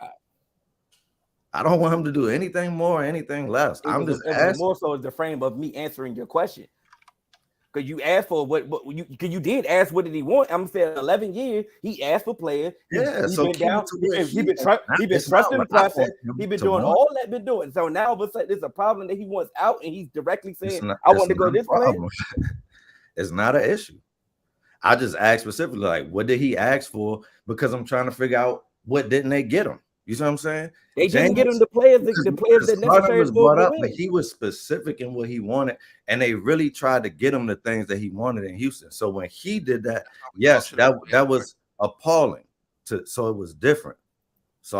I don't want him to do anything more, anything less. I'm just asking. More so is the frame of me answering your question. Because you asked for you did ask what did he want? I'm saying 11 years. He asked for players. He's been trusting the process. He's been doing all that been doing. So now all of a sudden there's a problem that he wants out, and he's directly saying, I want to go this way. It's not an issue. I just asked specifically, like, what did he ask for? Because I'm trying to figure out what didn't they get him. You see what I'm saying? They didn't get him the players that necessary for him. But he was specific in what he wanted, and they really tried to get him the things that he wanted in Houston. So when he did that, yes, that was appalling. So it was different. He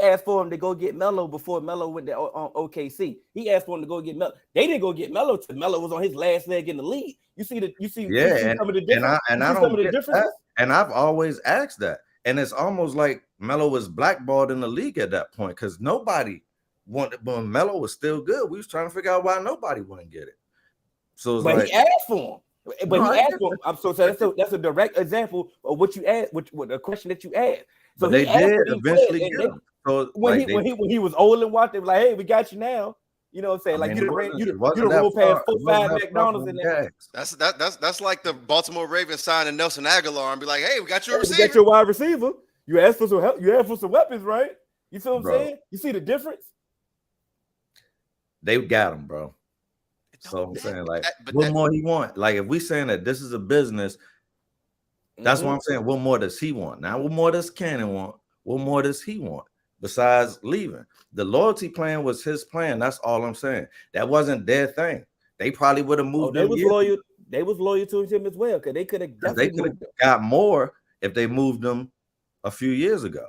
asked for him to go get Melo before Melo went to OKC. He asked for him to go get Melo. They didn't go get Melo till Melo was on his last leg in the league. You see some of the differences. And I've always asked that. And it's almost like Melo was blackballed in the league at that point because nobody wanted. When Melo was still good, we was trying to figure out why nobody wouldn't get it. So, he asked for him. He asked for him. So that's a direct example of what you asked, what the question that you asked. So they did eventually get him. So when he was old and watched, they were like, "Hey, we got you now." You know what I'm saying? Like, you roll past 4-5 McDonald's in there. That's like the Baltimore Ravens signing Nelson Aguilar and be like, "Hey, we got your receiver. We got your wide receiver. You asked for some help. You asked for some weapons, right? You see what I'm saying? You see the difference? They got him, bro. So I'm saying, like, what more he want? Like, if we saying that this is a business, that's what I'm saying. What more does he want? Now, what more does Cannon want? What more does he want besides leaving? The loyalty plan was his plan. That's all I'm saying. That wasn't their thing. They probably would have moved. They was loyal. They was loyal to him as well because they could have got more if they moved them a few years ago.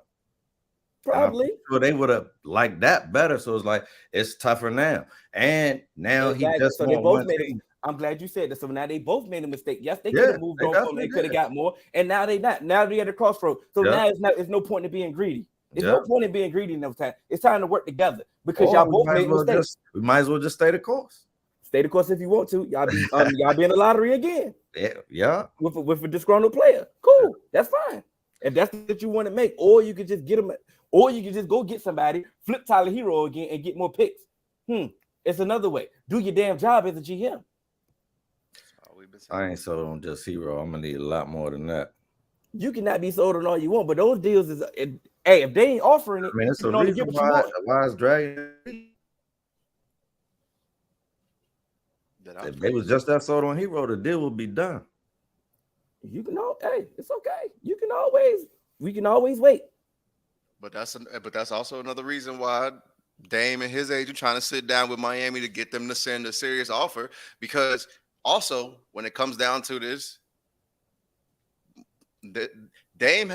Probably. So they would have liked that better. So it's like it's tougher now. And now he just so they both made it. I'm glad you said that. So now they both made a mistake. Yes, they could have moved on. They could have got more, and now they not. Now they're at a crossroad. So now it's no point in being greedy. It's no point in being greedy no time. It's time to work together because y'all both made mistakes. We might as well just stay the course. Stay the course if you want to. Y'all be in the lottery again. Yeah. With a disgruntled player. Cool. That's fine. If that's what you want to make, or you could just get them, or you could just go get somebody, flip Tyler Hero again, and get more picks. It's another way. Do your damn job as a GM. I ain't sold on just Hero. I'm gonna need a lot more than that. You cannot be sold on all you want, but those deals is hey, if they ain't offering it, it's a reason why it's dragging. If they was just that sold on Hero, the deal would be done. You can it's okay. We can always wait. But that's also another reason why Dame and his agent trying to sit down with Miami to get them to send a serious offer, because also, when it comes down to this, Dame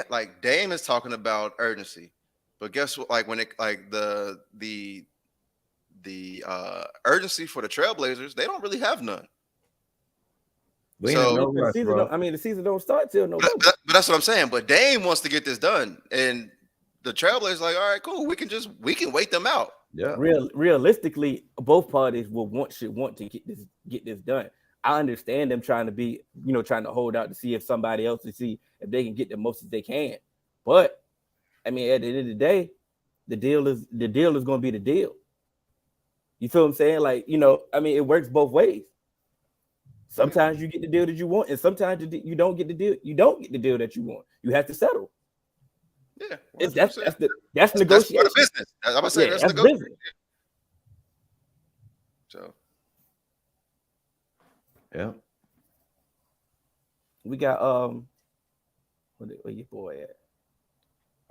is talking about urgency, but guess what? Like when it like the urgency for the Trailblazers, they don't really have none. We ain't in no the rush, season bro. the season don't start till November. But that's what I'm saying. But Dame wants to get this done, and the Trailblazers like, all right, cool. We can wait them out. Yeah. Realistically, both parties should want to get this done. I understand them trying to be, trying to hold out to see if somebody else to see if they can get the most as they can. But I mean, at the end of the day, the deal is going to be the deal. You feel what I'm saying? Like, I mean, it works both ways. Sometimes you get the deal that you want, and sometimes you don't get the deal. You don't get the deal that you want. You have to settle. Yeah, that's negotiation. That's part of business. I'm gonna say that's negotiation. Business. So, yeah, we got where your boy at?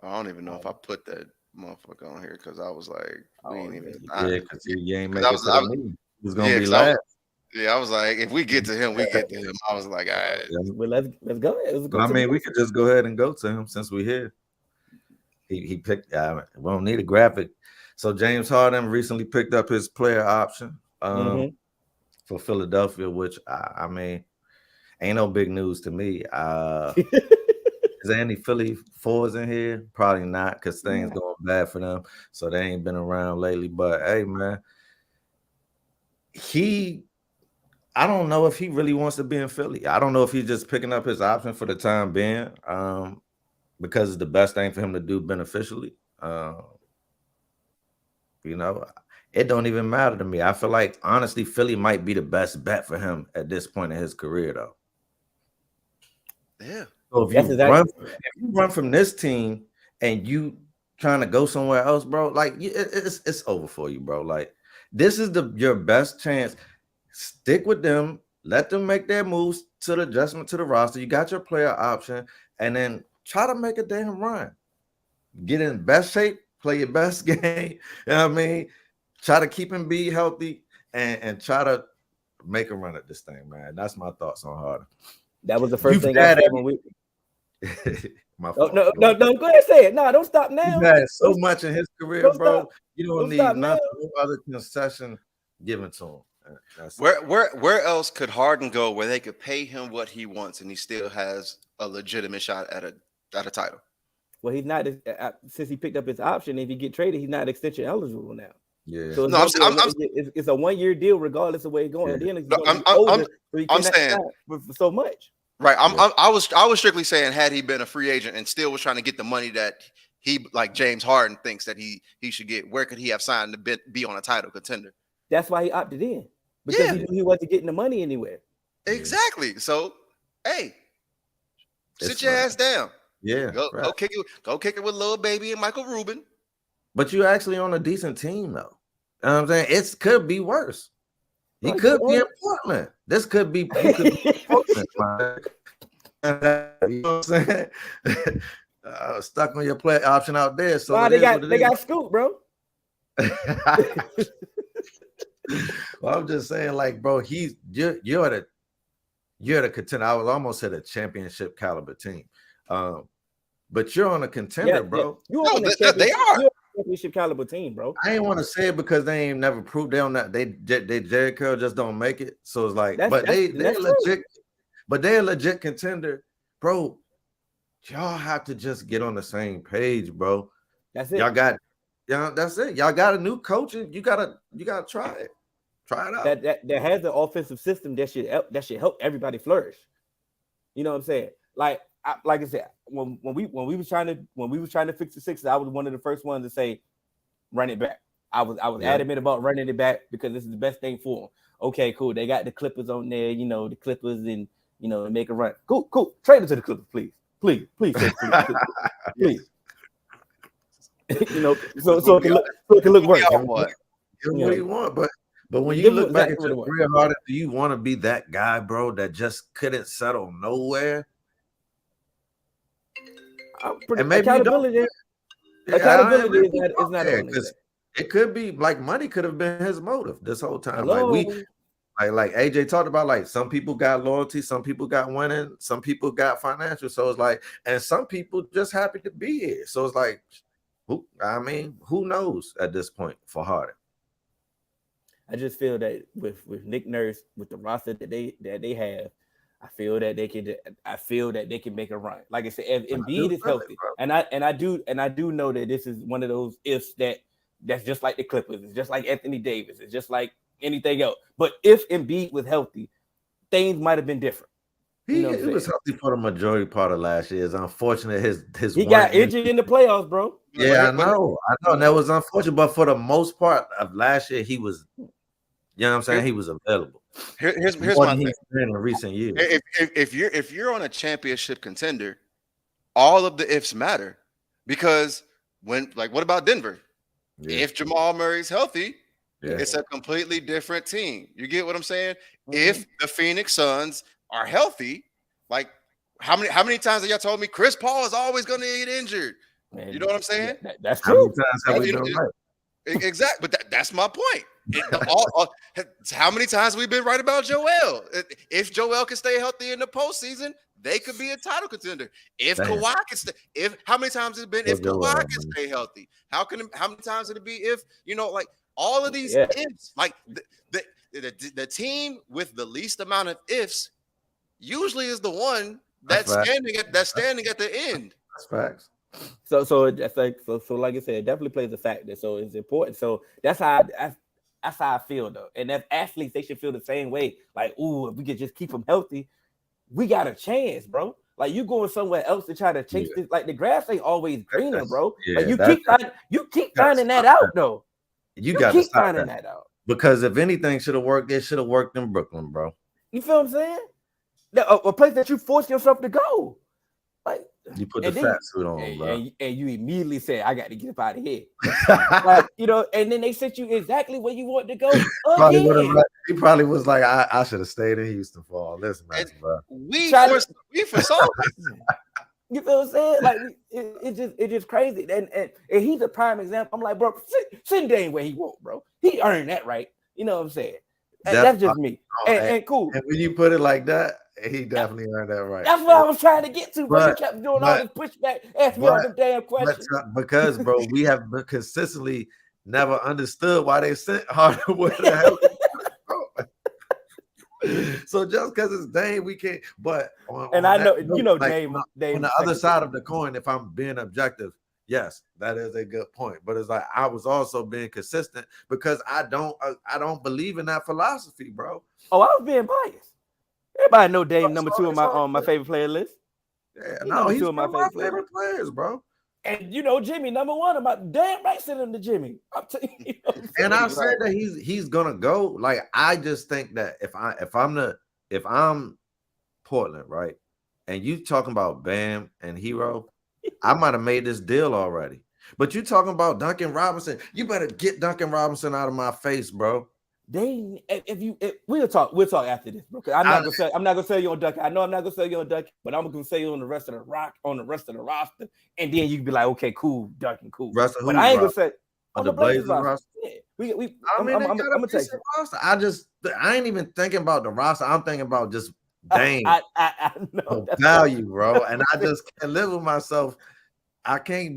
I don't even know if I put that motherfucker on here because I was like, we ain't even. Because you ain't making it to the meeting. He's gonna be last. I was like, if we get to him, we get to him. I was like, all right. Well, let's go. I mean, we could just go ahead and go to him since we're here. He picked. We don't need a graphic. So James Harden recently picked up his player option for Philadelphia, which I mean, ain't no big news to me. Is there any Philly fours in here? Probably not, because things going bad for them. So they ain't been around lately. But hey, man, I don't know if he really wants to be in Philly. I don't know if he's just picking up his option for the time being, because it's the best thing for him to do beneficially. It don't even matter to me. I feel like, honestly, Philly might be the best bet for him at this point in his career, though. Yeah. So if you run from this team and you trying to go somewhere else, bro, like it's over for you, bro. Like, this is your best chance. Stick with them. Let them make their moves to the adjustment to the roster. You got your player option, and then try to make a damn run. Get in best shape. Play your best game. You know what I mean? Try to keep him be healthy and try to make a run at this thing, man. That's my thoughts on Harden. That was the first thing I said when we. My fault. No, go ahead and say it. No, don't stop now. He's had so much in his career, bro. You don't need nothing, no other concession given to him. Where else could Harden go where they could pay him what he wants and he still has a legitimate shot at a title? Well, he's not, since he picked up his option. If he get traded, he's not extension eligible now. Yeah. So it's a 1-year deal regardless of where he's going. Yeah. I'm saying for so much. Right. I was strictly saying, had he been a free agent and still was trying to get the money that he, like James Harden, thinks that he should get, where could he have signed to be on a title contender? That's why he opted in, because he knew he wasn't getting the money anywhere. Exactly. So, hey, sit your ass down. Yeah. Go kick it with Lil Baby and Michael Rubin. But you're actually on a decent team, though. You know what I'm saying? It could be worse. He could be in Portland. This could be Portland, man. You know what I'm saying? Stuck on your play option out there. So they got Scoop, bro. Well, I'm just saying, like, bro, you're the contender. I would almost say a championship caliber team. But you're on a contender, bro. They are. Championship caliber team, bro. I ain't want to say it because they ain't never proved they don't. They Jerry Curl just don't make it. So it's like, they're legit. But they're a legit contender, bro. Y'all have to just get on the same page, bro. That's it. That's it. Y'all got a new coach. You gotta try it. Try it out. That has an offensive system that should help everybody flourish. You know what I'm saying? Like I said, when we was trying to fix the Sixers, I was one of the first ones to say, run it back. I was adamant about running it back because this is the best thing for them. Okay, cool. They got the Clippers on there, the Clippers, and make a run. Cool. Trade it to the Clippers, please. Please. Please. So it can look worse. What you want, but when you look back at your career, Harden, do you want to be that guy, bro, that just couldn't settle nowhere? And maybe accountability is not because it could be like money could have been his motive this whole time. Like Like AJ talked about, like some people got loyalty, some people got winning, some people got financial. So it's like, and some people just happy to be here. So it's like, who knows at this point for Harden? I just feel that with Nick Nurse, with the roster that they have, I feel that they can make a run. Like I said, if Embiid is healthy, and I do know that this is one of those ifs that's just like the Clippers, it's just like Anthony Davis, it's just like anything else. But if Embiid was healthy, things might have been different. He was healthy for the majority part of last year. It's unfortunate he got injured in the playoffs, bro. Yeah, I know. And that was unfortunate, but for the most part of last year, he was, you know what I'm saying? He was available. Here's my thing. In recent years. If you're on a championship contender, all of the ifs matter, because what about Denver? Yeah. If Jamal Murray's healthy, it's a completely different team. You get what I'm saying? Mm-hmm. If the Phoenix Suns are healthy, like how many times have y'all told me Chris Paul is always going to get injured? Man, you know what I'm saying? That's true. How many times have we been right? Exactly, but that's my point. How many times we've been right about Joel? If Joel can stay healthy in the postseason, they could be a title contender. If Kawhi can stay, how many times has it been if Kawhi can stay healthy? How many times would it be if like all of these ifs, like the team with the least amount of ifs usually is the one that's standing at the end. That's facts. So that's like like I said, it definitely plays a factor. So it's important. So that's how I feel though. And as athletes, they should feel the same way. Like, ooh, if we could just keep them healthy, we got a chance, bro. Like you going somewhere else to try to chase this. Like the grass ain't always greener, bro. Like you keep finding that out though. You got to keep finding that out. Because if anything should have worked, it should have worked in Brooklyn, bro. You feel what I'm saying? A place that you force yourself to go. Like you put the fat suit on, bro. And you immediately say, I got to get up out of here. Like, and then they sent you exactly where you want to go. He probably was like, I should have stayed in Houston for all this mess, bro. We for something. You feel what I'm saying? Like it's just crazy. And he's a prime example. I'm like, bro, send Dame where he won't, bro. He earned that right. You know what I'm saying? That's just me. And cool. And when you put it like that, he definitely earned that right. That's what I was trying to get to, but he kept doing all this pushback, asking me all the damn questions. Because, bro, we have consistently never understood why they sent Harden where the hell. So just because it's Dame, we can't. But I know Dame. On the other side of the coin, if I'm being objective, yes, that is a good point. But it's like I was also being consistent because I don't believe in that philosophy, bro. Oh, I was being biased. Everybody know Dame number 2 on my favorite player list. Yeah, he's one of my favorite players, bro. And Jimmy number 1. I'm about damn right sending him to Jimmy. I'm telling you. And I said that he's gonna go. Like I just think that if I'm Portland, right, and you talking about Bam and Hero, I might have made this deal already. But you talking about Duncan Robinson, you better get Duncan Robinson out of my face, bro. We'll talk after this, bro. I'm not gonna sell you on Duncan. I know I'm not gonna sell you on Duncan, but I'm gonna sell you on the rest of the roster, and then you can be like, okay, cool, Duncan, cool. But I ain't gonna say on the Blazers roster. Yeah, I'm gonna take it. Roster. I ain't even thinking about the roster. I'm thinking about just Dame. I know value, bro, and I just can't live with myself. I can't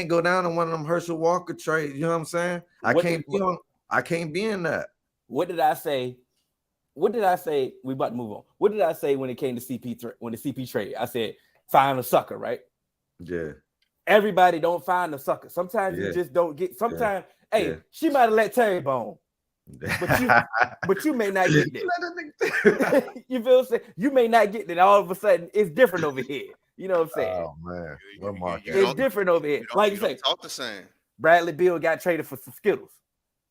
go down on one of them Herschel Walker trades. You know what I'm saying? I can't be in that. What did I say? We about to move on. What did I say when it came to CP when the CP trade? I said find a sucker, right? Yeah. Everybody don't find a sucker. Sometimes you just don't get. Sometimes, she might have let Terry bone, but you may not get there. You feel what I'm saying? You may not get there. All of a sudden, it's different over here. You know what I'm saying? Oh man, what market? It's different over here. Like you say, talk the same. Bradley Beal got traded for some Skittles.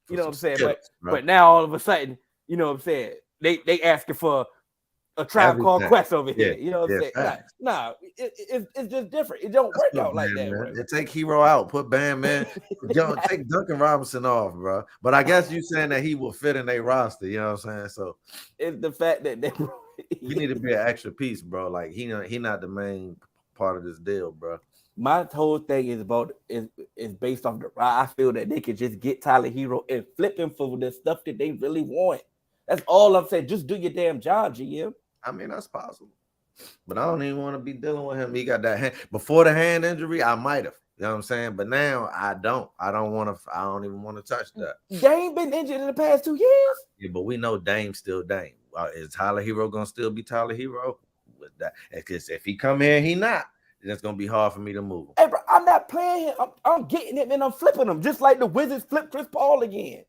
You know what I'm saying? But now all of a sudden, you know what I'm saying? They asking for a Tribe Called Quest over here. You know what I'm saying? Nah, it's just different. It don't work out like that, bro. Take Hero out, put Bam in. Take Duncan Robinson off, bro. But I guess you saying that he will fit in their roster. You know what I'm saying? So it's the fact that you need to be an extra piece, bro. Like he not the main part of this deal, bro. My whole thing is based off I feel that they could just get Tyler Hero and flip him for the stuff that they really want. That's all I'm saying. Just do your damn job, GM. I mean, that's possible. But I don't even want to be dealing with him. He got that hand. Before the hand injury, I might have. You know what I'm saying? But now I don't. I don't even want to touch that. Dame been injured in the past 2 years. Yeah, but we know Dame's still Dame. Is Tyler Hero gonna still be Tyler Hero? With that, because if he come here, he not. Then it's gonna be hard for me to move him. Hey, bro, I'm not playing him. I'm getting him and I'm flipping him, just like the Wizards flip Chris Paul again.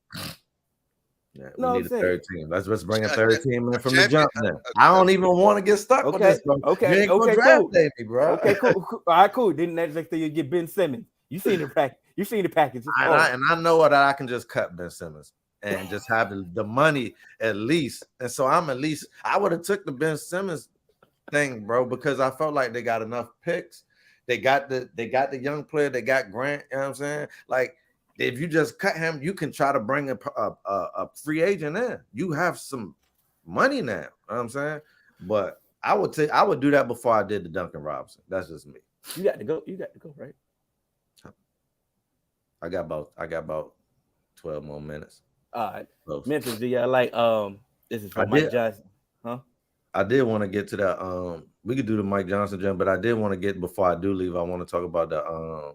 Yeah, No, we I'm need a saying. third team. Let's bring a third team in from the Champion- jump. Then I don't even want to get stuck with this. Bro. Okay, You ain't gonna okay, draft cool. Davey, bro. Okay, cool. All right, cool. Then next thing you get Ben Simmons. You seen the package. You seen the package. It's hard. And I know that I can just cut Ben Simmons and just have the money at least. And so I'm at least. I would have took the Ben Simmons thing, bro, because I felt like they got enough picks. They got the young player. They got Grant. You know what I'm saying? Like, if you just cut him, you can try to bring a free agent in. You have some money now. You know what I'm saying? But I would do that before I did the Duncan Robinson. That's just me. You got to go, right? I got about 12 more minutes. All right. Close. Memphis, do y'all like this is from Mike Johnson. Huh? I did want to get to that. We could do the Mike Johnson jump, but I did want to get before I do leave. I want to talk about the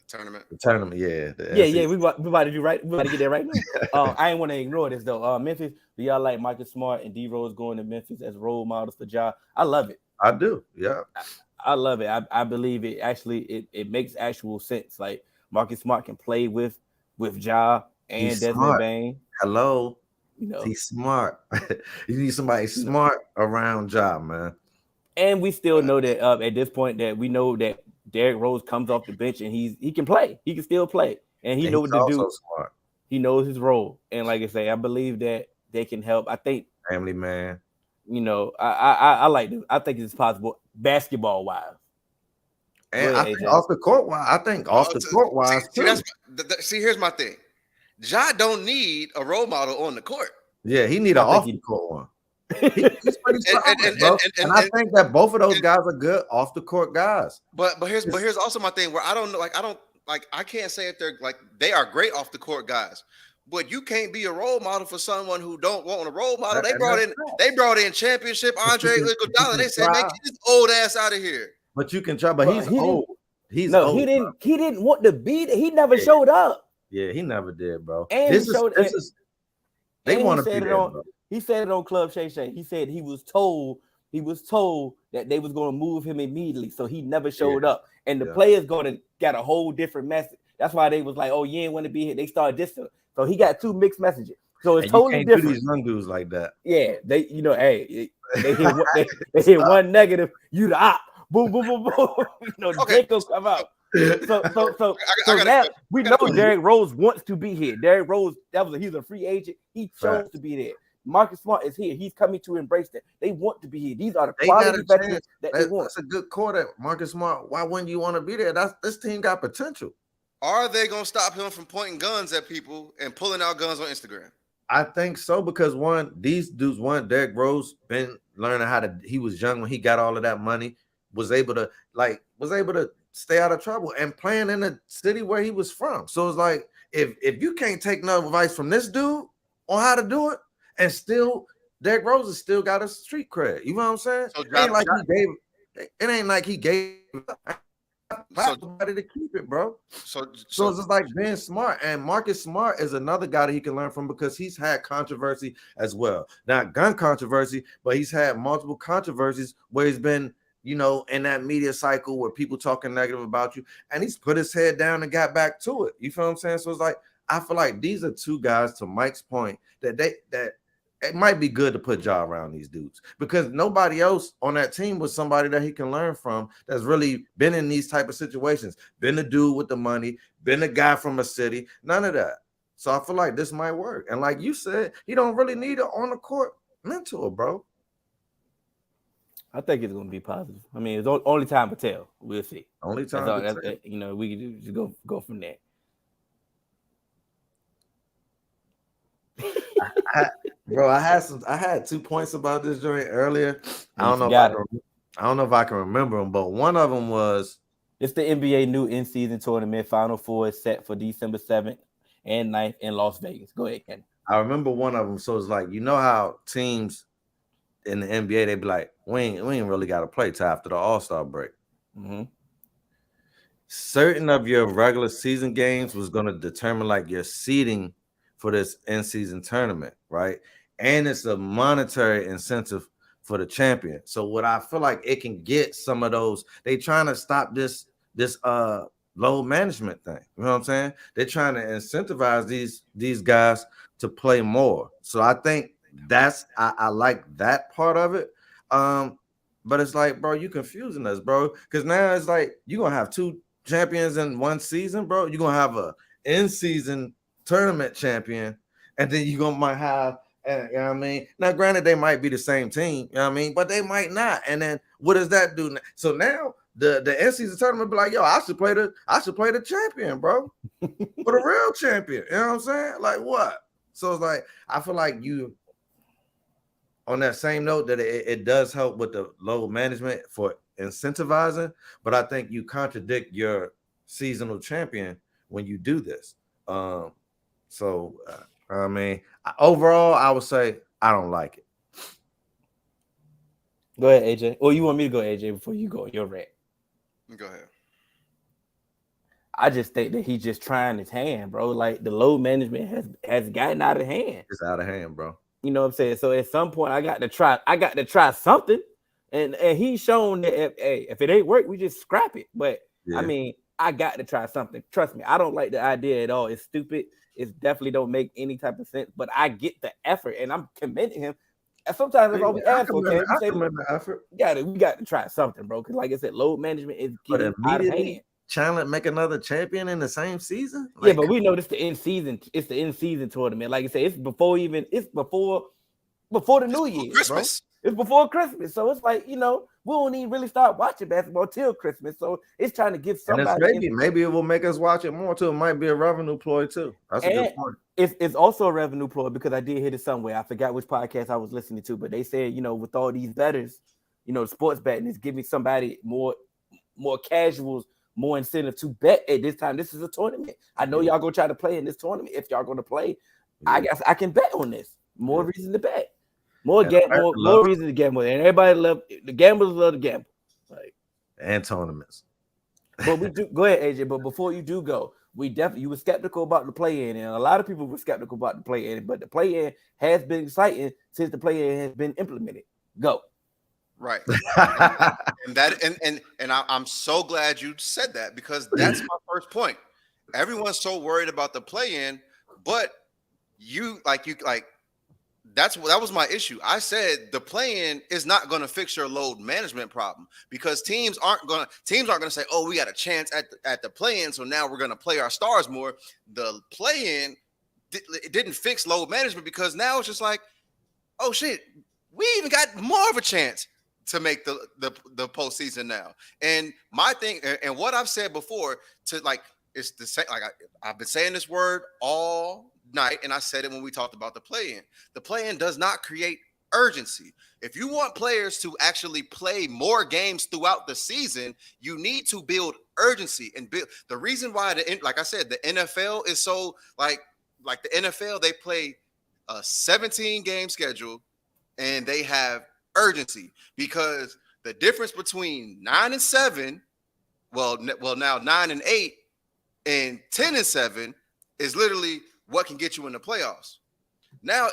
tournament. The tournament, yeah. Yeah. We about to do right. We about to get there right now. I ain't want to ignore this though. Memphis, do y'all like Marcus Smart and D Rose going to Memphis as role models for Ja? I love it. I do. Yeah. I love it. I believe it. Actually, it makes actual sense. Like Marcus Smart can play with Ja and He's Desmond smart. Bane. Hello. You know, He's smart. You need somebody smart around Ja, man. And we still know that at this point that we know that Derrick Rose comes off the bench and he can play. He can still play, and he knows what to do. Smart. He knows his role, and like I say, I believe that they can help. I think Family man. You know, I like this. I think it's possible basketball wise. And I think off the court wise. See, here's my thing. Ja don't need a role model on the court. Yeah, he need an off the court one. He's pretty solid, and I think that both of those guys are good off the court guys. But here's also my thing where I don't know, I can't say if they're like they are great off the court guys. But you can't be a role model for someone who don't want a role model. They brought in championship Andre Iguodala. They said, "Man, get this old ass out of here." But you can try. But he's old. He's old. He didn't want to be. He never showed up. Yeah, he never did, bro. And they want to be there, bro. He said it on Club Shay Shay. He said he was told that they was going to move him immediately, so he never showed up. And the players got a whole different message. That's why they was like, "Oh, you ain't want to be here." They started dissing. So he got two mixed messages. So it's totally different. Do these young dudes like that. Yeah, they hey, they hit one negative, you the op. Boom, boom, boom, boom. Jacobs come out. So now we know Derrick Rose wants to be here. Derrick Rose, he's a free agent. He chose to be there. Marcus Smart is here. He's coming to embrace that. They want to be here. These are the quality veterans that they want. That's a good quarter, Marcus Smart. Why wouldn't you want to be there? This team got potential. Are they going to stop him from pointing guns at people and pulling out guns on Instagram? I think so because these dudes, Derrick Rose been learning he was young when he got all of that money, was able to stay out of trouble and playing in the city where he was from. So it's like, if you can't take no advice from this dude on how to do it, and still Derrick Rose has still got a street cred. You know what I'm saying? So it ain't like he gave somebody to keep it, bro. So it's just like being smart. And Marcus Smart is another guy that he can learn from because he's had controversy as well. Not gun controversy, but he's had multiple controversies where he's been, in that media cycle where people talking negative about you, and he's put his head down and got back to it. You feel what I'm saying? So it's like I feel like these are two guys, to Mike's point, that it might be good to put Ja around these dudes because nobody else on that team was somebody that he can learn from that's really been in these type of situations, been a dude with the money, been a guy from a city, none of that. So I feel like this might work. And like you said, he don't really need an on the court mentor, bro. I think it's going to be positive. I mean, it's only time to tell. We'll see. Only time to tell. We can just go from there. I had 2 points about this joint earlier. I don't know if I can remember them, but one of them was it's the NBA new in-season tournament. Final Four is set for December 7th and 9th in Las Vegas. Go ahead, Ken. I remember one of them. So it's like, you know how teams in the NBA, they be like, we ain't really got to play till after the All-Star break. Mm-hmm. Certain of your regular season games was going to determine like your seeding for this in-season tournament, right? And it's a monetary incentive for the champion. So what I feel like it can get some of those, they trying to stop this load management thing. You know what I'm saying? They're trying to incentivize these guys to play more. So I think that's I like that part of it. But it's like, bro, you confusing us, bro. Because now it's like you're gonna have two champions in one season, bro. You're gonna have a in-season tournament champion, and then you're gonna might have, you know what I mean? Now, granted, they might be the same team, you know what I mean, but they might not. And then what does that do? So now the in-season tournament be like, yo, I should play the champion, bro. For the real champion. You know what I'm saying? Like what? So it's like I feel like you on that same note that it does help with the load management for incentivizing, but I think you contradict your seasonal champion when you do this. I mean, overall, I would say I don't like it. Go ahead, AJ. Or you want me to go, AJ, before you go? Your rant. Go ahead. I just think that he's just trying his hand, bro. Like the load management has gotten out of hand. It's out of hand, bro. You know what I'm saying? So at some point, I got to try something, and he's shown that if it ain't work, we just scrap it. But yeah. I mean, I got to try something. Trust me, I don't like the idea at all. It's stupid. It definitely don't make any type of sense. But I get the effort, and I'm commending him. And sometimes that's all we ask for. Okay, the effort. We got to try something, bro. Because like I said, load management is getting out of hand. Challenge make another champion in the same season? Like, yeah, but we know this the end season. It's the end season tournament. Like I said, it's before the New Year, Christmas. Bro. It's before Christmas, so it's like, you know, we won't even really start watching basketball till Christmas. So it's trying to give somebody. Maybe it will make us watch it more too. It might be a revenue ploy too. That's a good point. It's also a revenue ploy because I did hear it somewhere. I forgot which podcast I was listening to, but they said, you know, with all these bettors, you know, sports betting is giving somebody more casuals more incentive to bet at this time. This is a tournament. I know y'all gonna try to play in this tournament. If y'all gonna play, I guess I can bet on this. More reason to bet. More reason to gamble. And everybody love the gamblers love to gamble. Like and tournaments. But we do go ahead, AJ. But before you do go, you were skeptical about the play-in, and a lot of people were skeptical about the play-in, but the play-in has been exciting since the play-in has been implemented. Go. Right. and I'm so glad you said that because that's my first point. Everyone's so worried about the play-in, but that was my issue. I said the play-in is not going to fix your load management problem because teams aren't going to say, "Oh, we got a chance at the play-in, so now we're going to play our stars more." The play-in it didn't fix load management because now it's just like, "Oh shit, we even got more of a chance to make the postseason now." And my thing, and what I've said before, it's the same. Like I've been saying this word all night, and I said it when we talked about the play-in. The play-in does not create urgency. If you want players to actually play more games throughout the season, you need to build urgency and build. The reason why like I said, the NFL is so like the NFL, they play a 17 game schedule, and they have urgency because the difference between 9-7, well now 9-8 and 10-7 is literally what can get you in the playoffs. Now,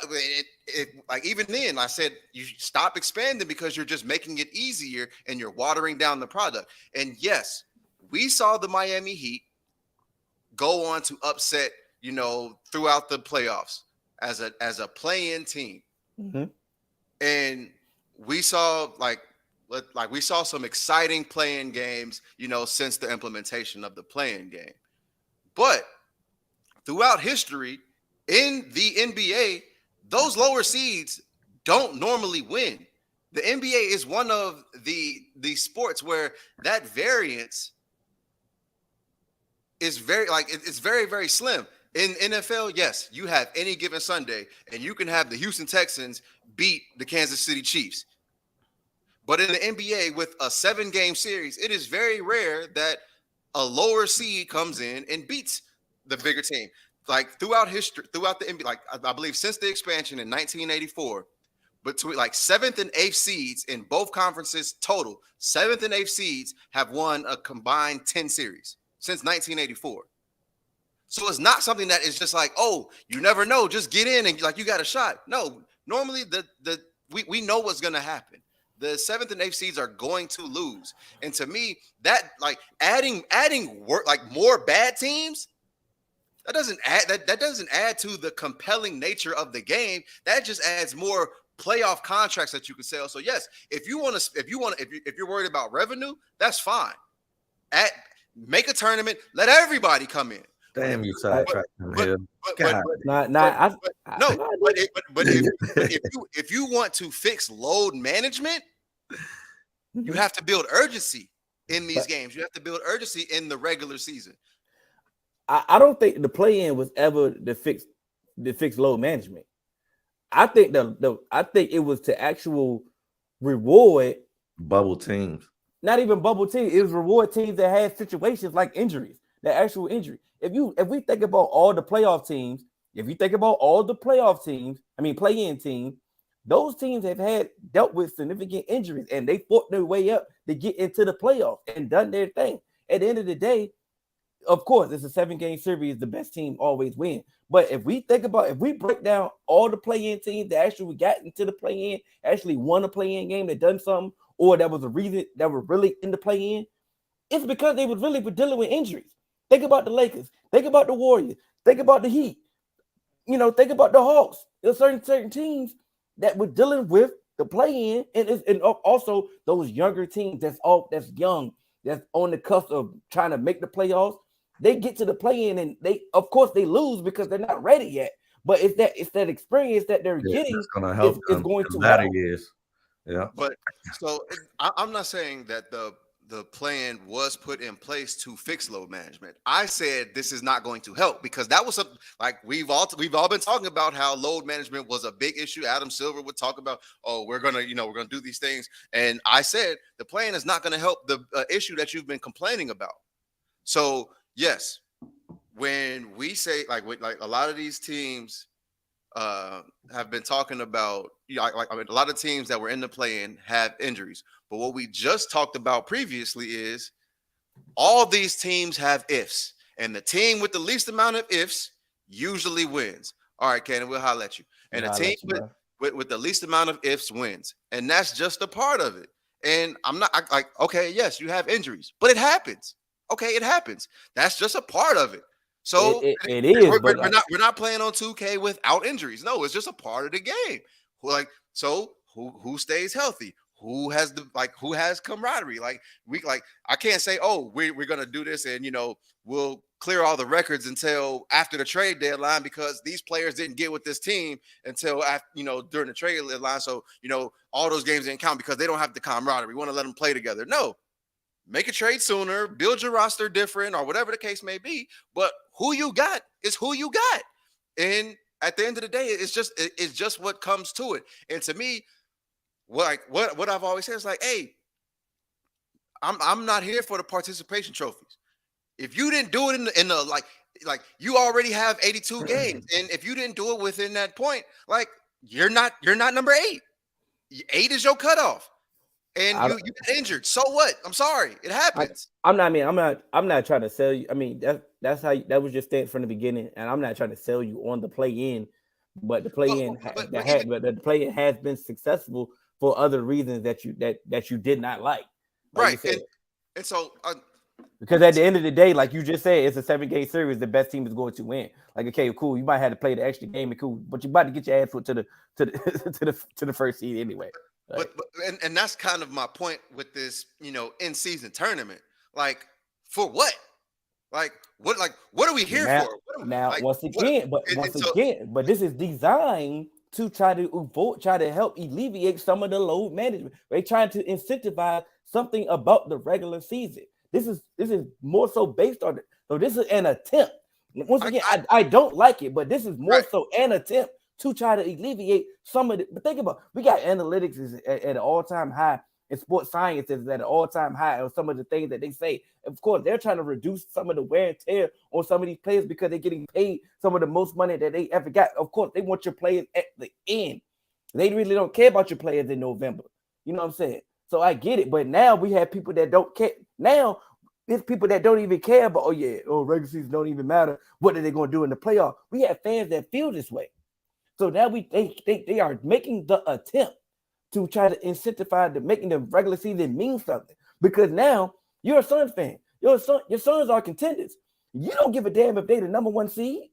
like even then, I said you stop expanding because you're just making it easier and you're watering down the product. And yes, we saw the Miami Heat go on to upset, you know, throughout the playoffs as a play-in team, and we saw we saw some exciting play-in games, you know, since the implementation of the play-in game. But throughout history in the NBA, those lower seeds don't normally win. The NBA is one of the sports where that variance is it's very, very slim. In NFL, yes, you have any given Sunday, and you can have the Houston Texans beat the Kansas City Chiefs. But in the NBA, with a 7-game series, it is very rare that a lower seed comes in and beats the bigger team. like throughout history, throughout the NBA, like I believe since the expansion in 1984, between like 7th and 8th seeds in both conferences total, 7th and 8th seeds have won a combined 10 series since 1984. So it's not something that is just like, oh, you never know, just get in and like you got a shot. No, normally we know what's gonna happen. The 7th and 8th seeds are going to lose. And to me, that like adding work like more bad teams, that doesn't add to the compelling nature of the game. That just adds more playoff contracts that you can sell. So yes, if you're worried about revenue, that's fine. Make a tournament, let everybody come in. Damn, you sidetracked him here. If you want to fix load management, you have to build urgency in these games. You have to build urgency in the regular season. I don't think the play-in was ever to fix load management. I think I think it was to actual reward bubble teams. Not even bubble teams. It was reward teams that had situations like injuries, the actual injury. If we think about all the playoff teams, play-in teams, those teams have dealt with significant injuries and they fought their way up to get into the playoffs and done their thing. At the end of the day, of course, it's a 7-game series. The best team always wins. But if we break down all the play-in teams that actually got into the play-in, actually won a play-in game, that done something, or that was a reason that were really in the play-in, it's because they was really dealing with injuries. Think about the Lakers. Think about the Warriors. Think about the Heat. Think about the Hawks. There's certain teams that were dealing with the play-in, and also those younger teams that's young, that's on the cusp of trying to make the playoffs. They get to the play-in and they lose because they're not ready yet. But it's that experience that they're getting that's going to help is going to latter help. years. Yeah. But so I'm not saying that the plan was put in place to fix load management. I said this is not going to help because that was something like we've all been talking about how load management was a big issue. Adam Silver would talk about, oh, we're gonna do these things, and I said the plan is not going to help the issue that you've been complaining about. So yes, when we say like a lot of these teams have been talking about, a lot of teams that were in the play-in have injuries. But what we just talked about previously is all these teams have ifs, and the team with the least amount of ifs usually wins. All right, Cannon, we'll holler at you. And the team with the least amount of ifs wins, and that's just a part of it. And I'm not okay, yes, you have injuries, but it happens. Okay, it happens. That's just a part of it. So it is. We're not playing on 2K without injuries. No, it's just a part of the game. Who stays healthy? Who has camaraderie? I can't say, oh, we're gonna do this and we'll clear all the records until after the trade deadline because these players didn't get with this team until after, during the trade deadline. So all those games didn't count because they don't have the camaraderie. We want to let them play together. No. Make a trade sooner, build your roster different, or whatever the case may be. But who you got is who you got, and at the end of the day, it's just what comes to it. And to me, what I've always said is like, hey, I'm not here for the participation trophies. If you didn't do it in the like you already have 82 games, and if you didn't do it within that point, like you're not number 8. 8 is your cutoff. And you get injured. So what? I'm sorry. It happens. I'm not trying to sell you. I mean, that's how that was your stance from the beginning. And I'm not trying to sell you on the play-in, but the play-in play-in has been successful for other reasons that you did not like. Right. And so because at the end of the day, like you just said, it's a 7-game series. The best team is going to win. Like, okay, cool. You might have to play the extra game, and cool, but you're about to get your ass put to the first seed anyway. But that's kind of my point with this, in-season tournament. Like, for what? What are we here for? But this is designed to try to help alleviate some of the load management. They're trying to incentivize something about the regular season. This is more so based on it. So this is an attempt. Once again, I don't like it, but this is more so an attempt to try to alleviate some of it. But think about, we got analytics at an all-time high and sports science is at an all-time high on some of the things that they say. Of course, they're trying to reduce some of the wear and tear on some of these players because they're getting paid some of the most money that they ever got. Of course, they want your players at the end. They really don't care about your players in November. You know what I'm saying? So I get it. But now we have people that don't care. Now there's people that don't even care about, regular season don't even matter. What are they going to do in the playoff? We have fans that feel this way. So now they are making the attempt to try to incentivize to making the regular season mean something. Because now you're a Suns fan. Your Suns are contenders. You don't give a damn if they're the number one seed.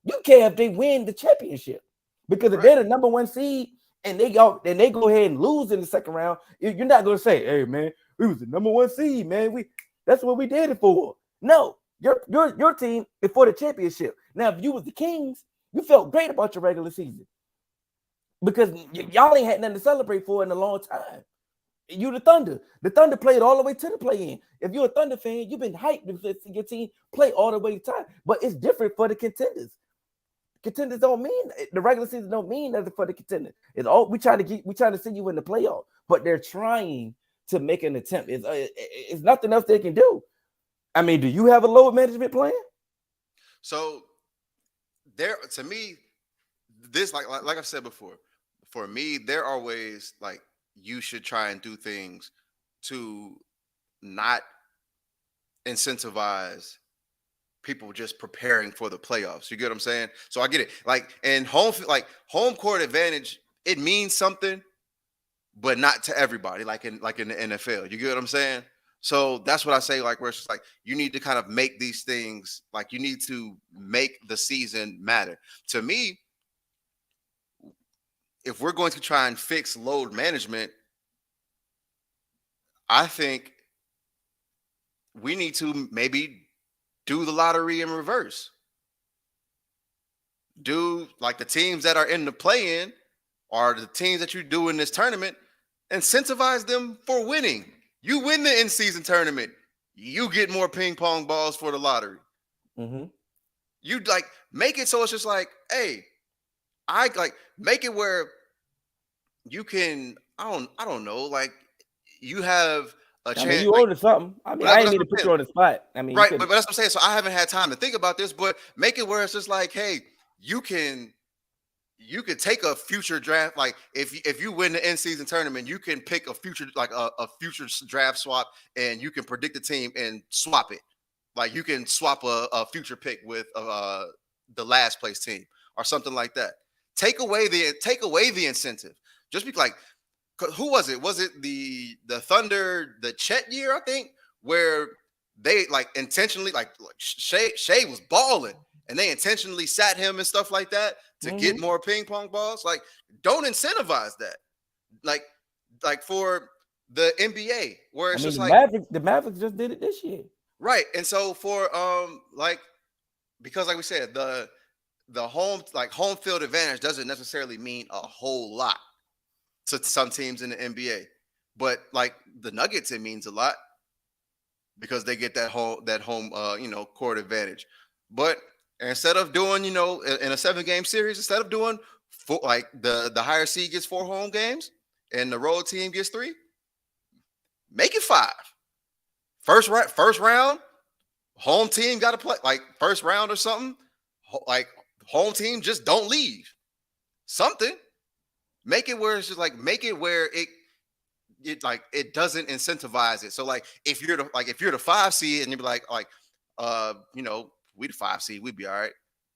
You care if they win the championship. Because if they're the number one seed and they go ahead and lose in the second round, you're not going to say, hey, man, we was the number one seed, man. That's what we did it for. No, your team is for the championship. Now, if you was the Kings, you felt great about your regular season because y'all ain't had nothing to celebrate for in a long time. You the Thunder. The Thunder played all the way to the play-in. If you're a Thunder fan, you've been hyped to see your team play all the way to time. But it's different for the contenders. Contenders don't mean the regular season don't mean nothing for the contenders. It's all we trying to see you in the playoff, but they're trying to make an attempt. It's nothing else they can do. I mean, do you have a load management plan? So there, to me, this like I said before, for me, there are ways like you should try and do things to not incentivize people just preparing for the playoffs. You get what I'm saying? So I get it. Like, and home court advantage, it means something, but not to everybody. Like in the NFL, you get what I'm saying? So that's what I say. Like, where it's just like you need to kind of make these things, like you need to make the season matter. To me, if we're going to try and fix load management, I think we need to maybe do the lottery in reverse. Do like the teams that are in the play-in or the teams that you do in this tournament, incentivize them for winning. You win the in-season tournament, you get more ping pong balls for the lottery. Mm-hmm. You like make it so it's just like, hey, I like make it where you can. I don't know. Like you have a chance. You ordered something. I mean, I didn't mean to put you on the spot. I mean, right, but that's what I'm saying. So I haven't had time to think about this, but make it where it's just like, hey, you could take a future draft. Like if you win the in-season tournament, you can pick a future a future draft swap, and you can predict the team and swap it. Like you can swap a future pick with the last place team or something like that. Take away the incentive. Just be like, who was it? Was it the Thunder, the Chet year, I think, where they like intentionally like Shea was balling and they intentionally sat him and stuff like that to get more ping pong balls. Like, don't incentivize that. Like for the NBA, where it's the Mavericks just did it this year. Right. And so for because like we said, the home field advantage doesn't necessarily mean a whole lot to some teams in the NBA. But like the Nuggets, it means a lot because they get that home court advantage. But instead of doing, in a 7-game series, instead of doing the higher seed gets 4 home games and the road team gets 3, make it 5. First round, home team got to play like first round or something. Like home team just don't leave. Something. Make it where it's just like it doesn't incentivize it. So like if you're the 5 seed and you'd be like we the 5 seed, we'd be all right.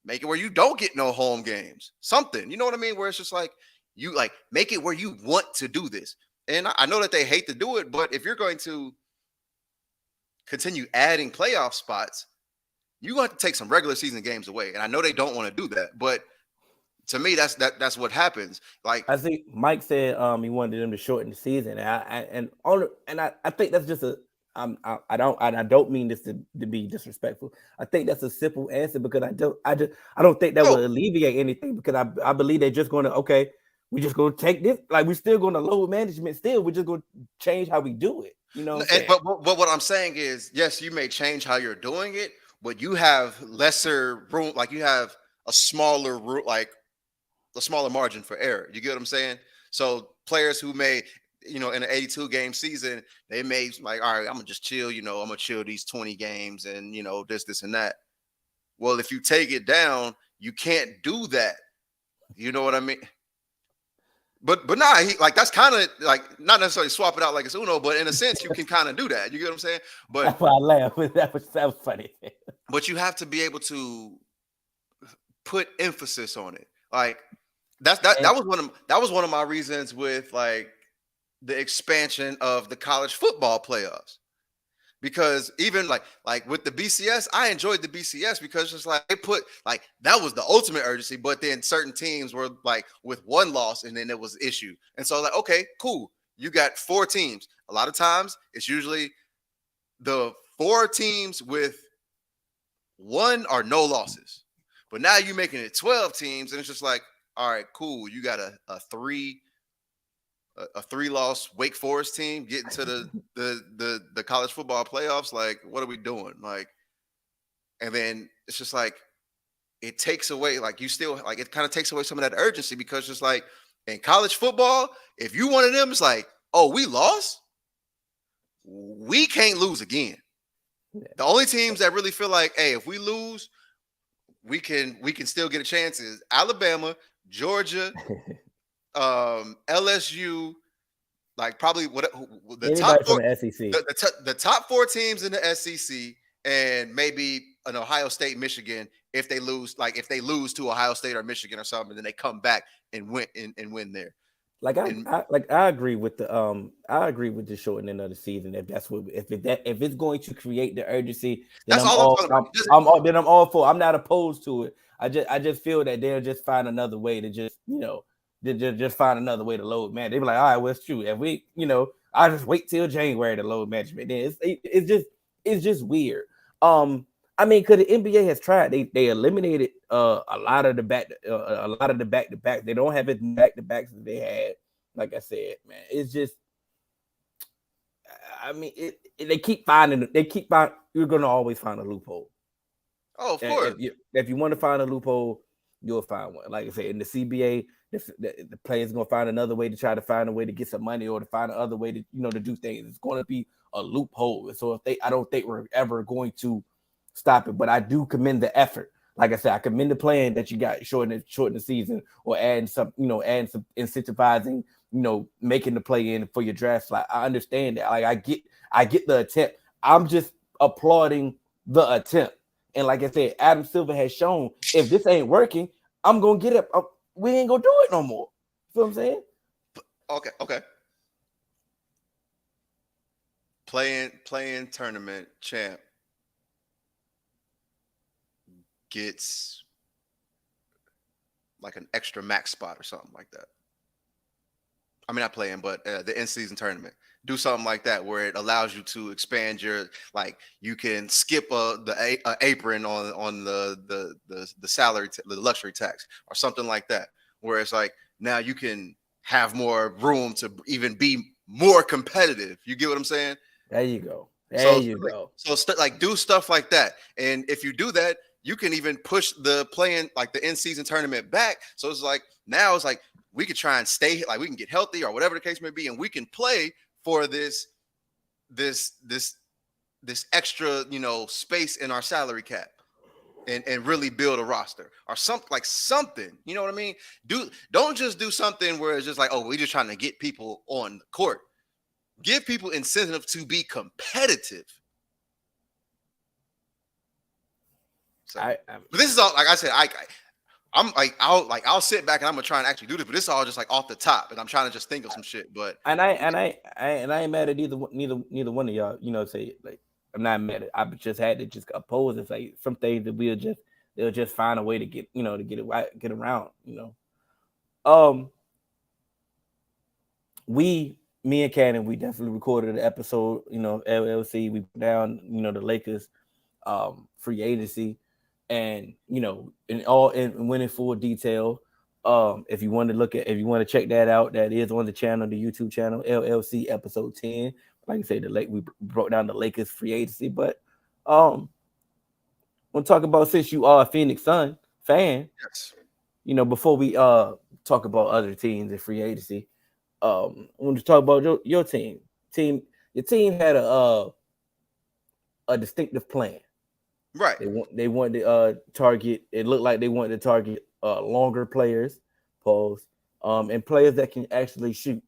Make it where you don't get no home games. Something, you know what I mean? Where it's just like you like make it where you want to do this. And I know that they hate to do it, but if you're going to continue adding playoff spots, you're going to take some regular season games away. And I know they don't want to do that, but to me, that's what happens. Like I think Mike said he wanted them to shorten the season, and I think that's just I don't mean this to be disrespectful. I think that's a simple answer because I don't think that will alleviate anything because I believe they're just going to we're just going to take this, like we're still going to load management still, we're just going to change how we do it. But what I'm saying is, yes, you may change how you're doing it, but you have lesser room, like you have a smaller room, like a smaller margin for error. You get what I'm saying? So players who may, in an 82 game season, they made like, all right, I'm gonna just chill. I'm gonna chill these 20 games and this and that. Well, if you take it down, you can't do that. You know what I mean? But nah, that's kind of like not necessarily swap it out like it's Uno, but in a sense, you can kind of do that. You get what I'm saying? But that's why I laughed. That was funny. But you have to be able to put emphasis on it. Like that was one of my reasons with like the expansion of the college football playoffs. Because even like with the BCS, I enjoyed the BCS because just like they put like that was the ultimate urgency, but then certain teams were like with one loss and then it was issue. And so like, okay, cool. You got 4 teams. A lot of times it's usually the 4 teams with 1 or no losses. But now you're making it 12 teams, and it's just like, all right, cool. You got a 3-loss Wake Forest team getting to the college football playoffs. Like, what are we doing? Like, and then it's just like it takes away, like you still like it kind of takes away some of that urgency because just like in college football, if you one of them, it's like, oh, we lost, we can't lose again. Yeah. The only teams that really feel like, hey, if we lose, we can still get a chance is Alabama, Georgia, LSU, like probably the top 4 from the SEC. The top 4 teams in the SEC, and maybe an Ohio State, Michigan, if they lose to Ohio State or Michigan or something, and then they come back and win there. Like I agree with the shortening of the season. If that's what if it's going to create the urgency, then I'm all for. I'm not opposed to it. I just feel that they'll just find another way to just find another way to load man. They be like, all right, well, it's true. If we, I just wait till January to load management. Then it's just weird. I mean, because the NBA has tried. They eliminated a lot of the back to back. They don't have it back to backs that they had. Like I said, man, it's just. I mean, they keep finding. You're gonna always find a loophole. Oh, of course. If you want to find a loophole, you'll find one. Like I said, in the CBA, the players gonna find another way to try to find a way to get some money or to find another way to to do things. It's going to be a loophole. So I don't think we're ever going to stop it, but I do commend the effort. Like I said, I commend the plan that you got shorten the season or adding some incentivizing, making the play in for your draft slot. I understand that. Like I get the attempt. I'm just applauding the attempt. And like I said, Adam Silver has shown if this ain't working, I'm gonna get up. We ain't gonna do it no more. You know what I'm saying? Okay. Playing tournament champ gets like an extra max spot or something like that. I mean, not playing, but the in-season tournament. Do something like that where it allows you to expand your, like you can skip the apron on the salary, the luxury tax or something like that. Where it's like now you can have more room to even be more competitive. You get what I'm saying? There you go. So do stuff like that. And if you do that, you can even push the playing like the in-season tournament back. So it's like now it's like we could try and stay like we can get healthy or whatever the case may be, and we can play for this extra space in our salary cap and really build a roster or something. You know what I mean? Don't just do something where it's just like, oh, we're just trying to get people on the court. Give people incentive to be competitive. So, but this is all like I said. I'll sit back and I'm gonna try and actually do this, but this is all just like off the top, and I'm trying to just think of some shit. But I ain't mad at neither one of y'all. Say like I'm not mad at. I just had to just oppose it. Like some things that they'll just find a way to get get around. Me and Cannon, we definitely recorded an episode. LLC. We put down the Lakers free agency. And went in full detail. If you want to check that out, that is on the channel, the YouTube channel, LLC episode 10. Like I said, we broke down the Lakers free agency. But we'll talk about, since you are a Phoenix Sun fan, yes. Before we talk about other teams in free agency, I want to talk about your team. Your team had a distinctive plan. Right. They wanted to target. It looked like they wanted to target longer players, pause, and players that can actually shoot.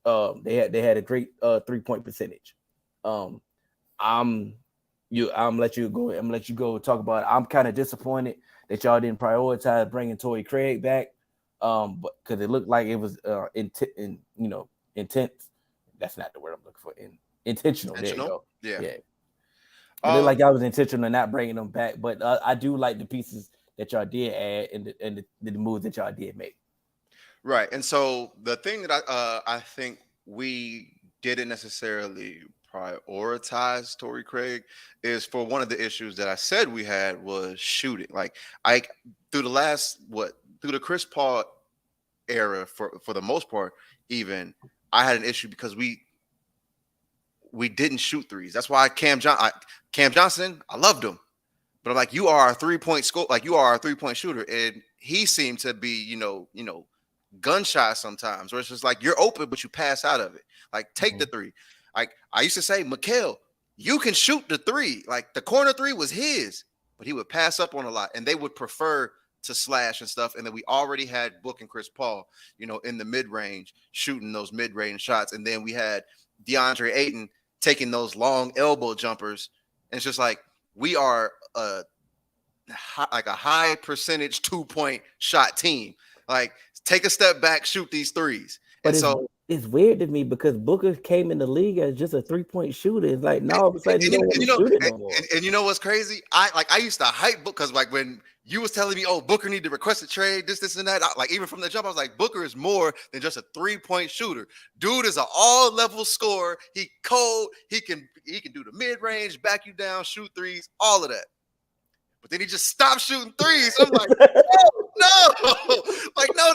They had a great 3-point percentage. Um, I'm I'm let you go. I'm gonna let you go talk about it. I'm kind of disappointed that y'all didn't prioritize bringing Torrey Craig back. But because it looked like it was intense. That's not the word I'm looking for. Intentional. There you Intentional. go. Yeah. Yeah. It looked like y'all was intentional in not bringing them back. But I do like the pieces that y'all did add and the moves that y'all did make. Right. And so the thing that I think we didn't necessarily prioritize Torrey Craig is for one of the issues that I said we had was shooting. Like through the Chris Paul era for the most part, even I had an issue because we didn't shoot threes. That's why Cam Johnson, I loved him. But I'm like, you are a 3-point score, like you are a 3-point shooter. And he seemed to be, gunshot sometimes, where it's just like you're open, but you pass out of it. Like, take the three. Like I used to say, Mikal, you can shoot the three. Like the corner three was his, but he would pass up on a lot, and they would prefer to slash and stuff. And then we already had Book and Chris Paul, in the mid-range, shooting those mid-range shots. And then we had DeAndre Ayton taking those long elbow jumpers. And it's just like we are a high percentage 2-point shot team. Like, take a step back, shoot these threes. But it's weird to me because Booker came in the league as just a 3-point shooter. It's like now all of a sudden he don't want to shoot it no more. And you know what's crazy? I used to hype Booker because like when you was telling me, oh, Booker need to request a trade, this and that. Even from the jump, I was like, Booker is more than just a 3-point shooter. Dude is an all-level scorer. He cold. He can do the mid-range, back you down, shoot threes, all of that. But then he just stopped shooting threes. I'm like, no, like, no,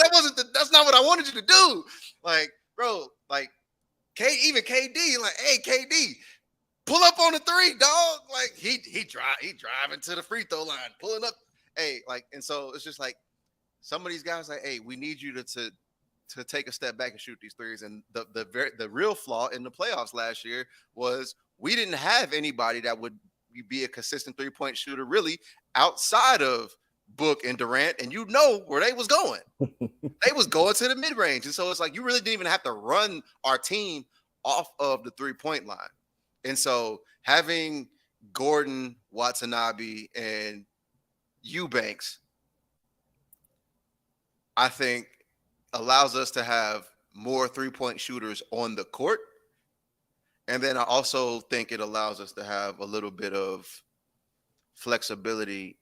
that's not what I wanted you to do. Like, bro, like, even KD, like, hey, KD, pull up on the three, dog. Like, he driving to the free throw line, pulling up. Hey, like, and so it's just like some of these guys, like, hey, we need you to take a step back and shoot these threes. And the real flaw in the playoffs last year was we didn't have anybody that would be a consistent 3-point shooter really outside of Book and Durant, and where they was going. They was going to the mid-range. And so it's like you really didn't even have to run our team off of the 3-point line. And so having Gordon, Watanabe, and Eubanks, I think allows us to have more 3-point shooters on the court. And then I also think it allows us to have a little bit of flexibility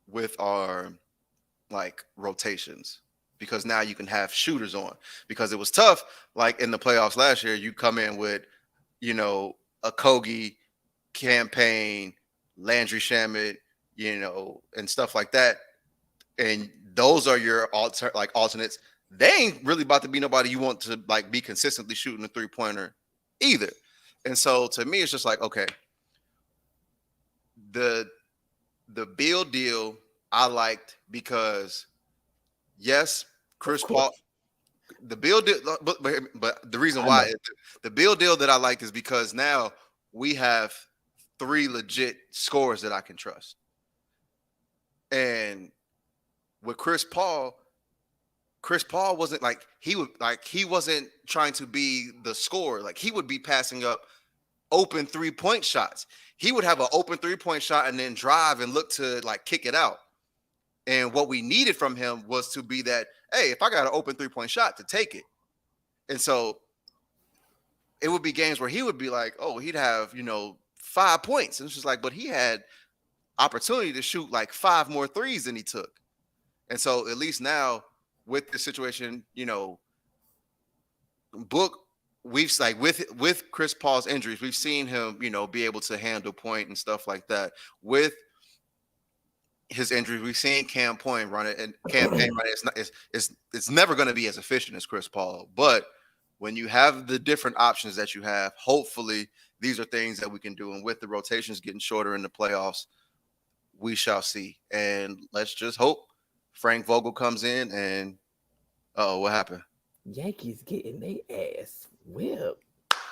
with our rotations, because now you can have shooters on, because it was tough. Like in the playoffs last year, you come in with, a Kogi, Campaign, Landry Shamet, and stuff like that. And those are your alternates. They ain't really about to be nobody you want to be consistently shooting a 3-pointer either. And so to me, it's just like, okay, the Beal deal I liked because yes, Chris Paul, the Beal deal, but the reason why the Beal deal that I liked is because now we have 3 legit scorers that I can trust. And with Chris Paul wasn't he wasn't trying to be the scorer. Like, he would be passing up open 3-point shots. He would have an open 3-point shot and then drive and look to kick it out. And what we needed from him was to be that, hey, if I got an open 3-point shot, to take it. And so it would be games where he would be like, oh, he'd have, 5 points. And it's just like, but he had opportunity to shoot 5 more threes than he took. And so at least now with the situation, Book, we've with Chris Paul's injuries, we've seen him, be able to handle point and stuff like that. With his injuries, we've seen Campaign run it, and Campaign run it. It's never going to be as efficient as Chris Paul. But when you have the different options that you have, hopefully these are things that we can do. And with the rotations getting shorter in the playoffs, we shall see. And let's just hope Frank Vogel comes in and what happened? Yankees getting their ass whipped.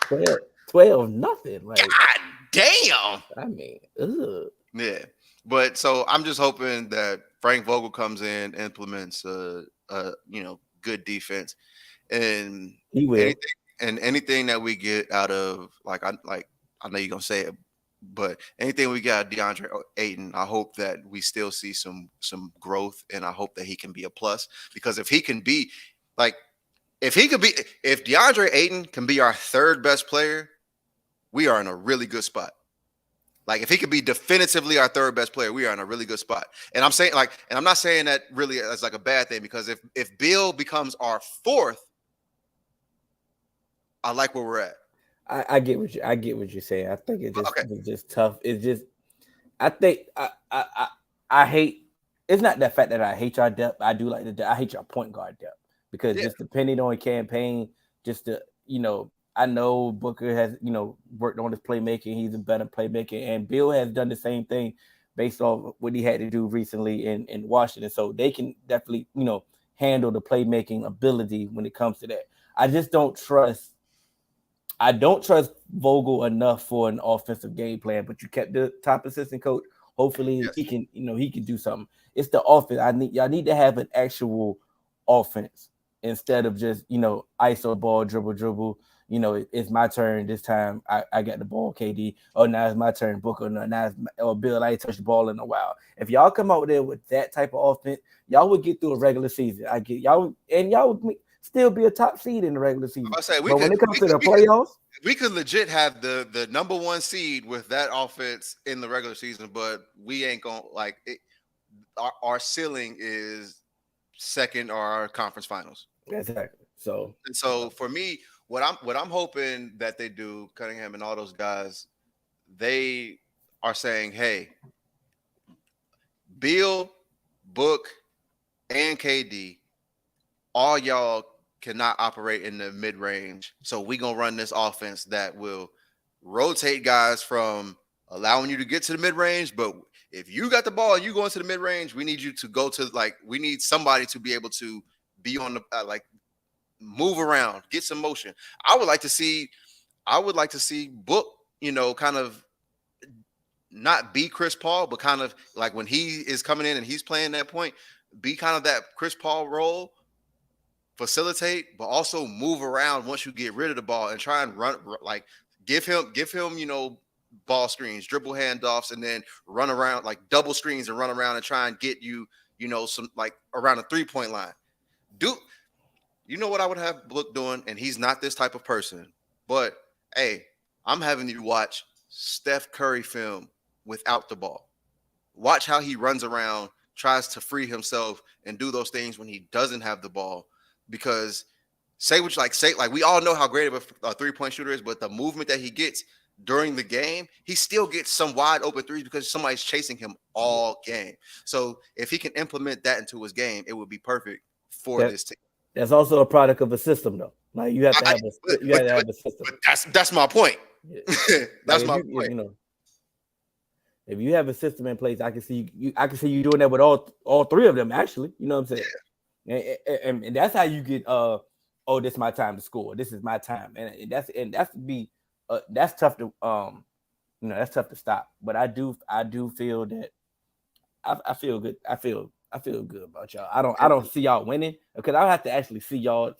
12-0. Like, God damn. I mean, ugh. Yeah. But so I'm just hoping that Frank Vogel comes in, implements good defense, and He will. anything that we get out of I know you're gonna say it, but anything we got DeAndre Ayton, I hope that we still see some growth, and I hope that he can be a plus, because if DeAndre Ayton can be our third best player, we are in a really good spot. Like, if he could be definitively our third best player, we are in a really good spot. And I'm saying, and I'm not saying that really as like a bad thing, because if Bill becomes our fourth, I like where we're at. I get what you're saying. I think it's just tough. It's just, I think I hate. It's not the fact that I hate your depth. I do like the depth. I hate your point guard depth, because just depending on campaign, I know Booker has, worked on his playmaking. He's a better playmaker. And Bill has done the same thing based off what he had to do recently in Washington. So they can definitely, handle the playmaking ability when it comes to that. I don't trust Vogel enough for an offensive game plan, but you kept the top assistant coach. Hopefully he can, he can do something. It's the offense. Y'all need to have an actual offense instead of just, ISO ball, dribble. It's my turn this time. I got the ball, KD. Oh, now it's my turn, Booker. No, now it's Bill. I ain't touched the ball in a while. If y'all come out there with that type of offense, y'all would get through a regular season. Y'all would still be a top seed in the regular season. When it comes to the playoffs, we could legit have the number one seed with that offense in the regular season, but we ain't gonna our ceiling is second or our conference finals. Exactly. So for me, what I'm hoping that they do, Cunningham and all those guys, they are saying, hey, Bill, Book, and KD, all y'all cannot operate in the mid-range. So we're going to run this offense that will rotate guys from allowing you to get to the mid-range. But if you got the ball and you go into the mid-range, we need you to go to, we need somebody to be able to be on the, move around, get some motion. I would like to see Book, kind of not be Chris Paul, but kind of like when he is coming in and he's playing that point, be kind of that Chris Paul role, facilitate, but also move around once you get rid of the ball and try and run, give him, ball screens, dribble handoffs, and then run around, double screens and run around and try and get you, some around a 3-point line. You know what I would have Book doing, and he's not this type of person, but hey, I'm having you watch Steph Curry film without the ball. Watch how he runs around, tries to free himself and do those things when he doesn't have the ball, because we all know how great of a 3-point shooter is, but the movement that he gets during the game, he still gets some wide open threes because somebody's chasing him all game. So if he can implement that into his game, it would be perfect for this team. That's also a product of a system, though. Like, you have to have a system. But that's my point. Yeah. That's my point. If you have a system in place, I can see you doing that with all three of them. Actually, you know what I'm saying? Yeah. And that's how you get. This is my time to score. This is my time, and that's tough to that's tough to stop. But I do feel that I feel good. I feel good about y'all. I don't see y'all winning, because I have to actually see y'all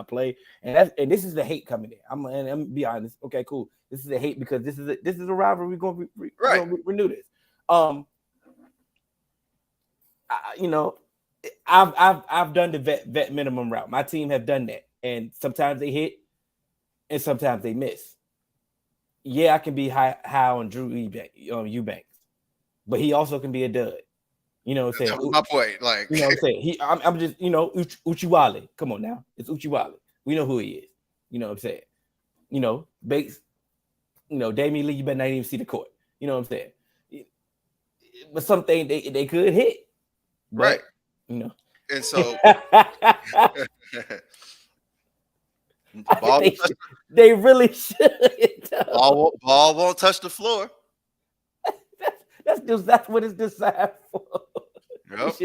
play, and this is the hate coming in. I'm gonna be honest. Okay, cool. This is the hate because this is a rivalry. We're gonna renew this. I've done the vet minimum route. My team have done that, and sometimes they hit, and sometimes they miss. Yeah, I can be high on Drew Eubanks, but he also can be a dud. You know what I'm saying? That was my point. You know what I'm saying? I'm just, Uchiwale. Come on now. It's Uchiwale. We know who he is. You know what I'm saying? Bates, Damian Lee, you better not even see the court. You know what I'm saying? But something they could hit. But, right. And so they really should. Ball won't touch the floor. That's what it's designed for. Yep.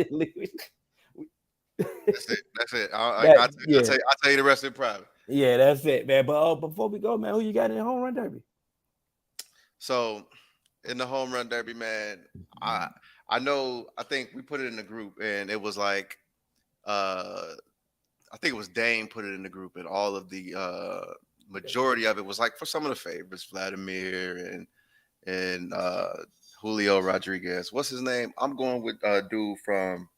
That's it. I'll I'll tell you the rest in private. Yeah, that's it, man. But before we go, man, who you got in the home run derby? So in the home run derby, man, I know. I think we put it in the group, and it was like, I think it was Dane put it in the group, and all of the majority of it was like for some of the favorites, Vladimir and Julio Rodriguez. What's his name? I'm going with dude from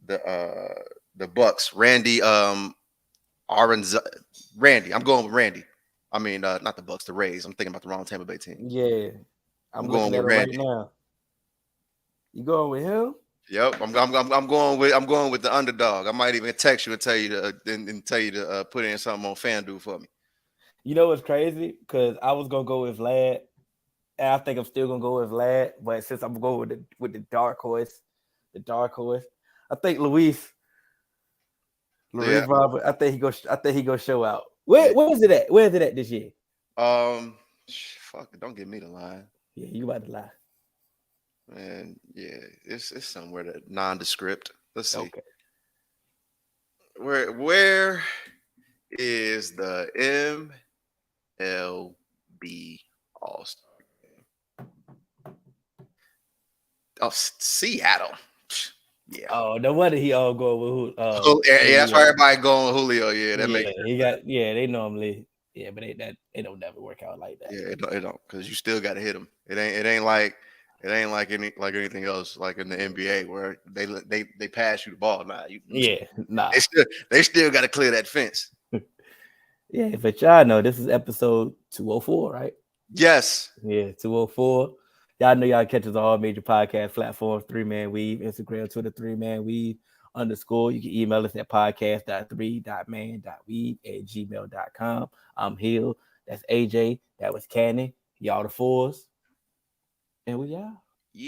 the Bucks, Randy Randy. I'm going with Randy. I mean, not the Bucks, the Rays. I'm thinking about the wrong Tampa Bay team. Yeah, I'm going looking at with it Randy right now. You going with him? Yep, I'm going with the underdog. I might even text you and tell you to put in something on FanDuel for me. You know what's crazy? Because I was gonna go with Vlad, and I think I'm still gonna go with Vlad. But since I'm going with the dark horse, I think Luis Yeah. Robert. I think he go show out. Where is it at? Where is it at this year? Fuck it, don't give me the line. Yeah, you about to lie. Man, yeah, it's somewhere that nondescript. Let's see. Okay. Where is the MLB All-Star Game? Oh, Seattle. Yeah. Oh, no wonder he all go with that's why everybody going with Julio. Yeah, that makes sense. They normally, but it don't never work out like that. Yeah, it don't, because you still got to hit them. It ain't like anything else like in the NBA where they pass you the ball. Nah, they still got to clear that fence. Yeah, but y'all know this is episode 204, right? Yes. Yeah, 204. Y'all know y'all catch us on all major podcast platforms, 3Man Weave, Instagram, Twitter, 3Man Weave _. You can email us at podcast.3.man.weave@gmail.com. I'm Hill. That's AJ. That was Cannon. Y'all the fours. And we out. Yeah.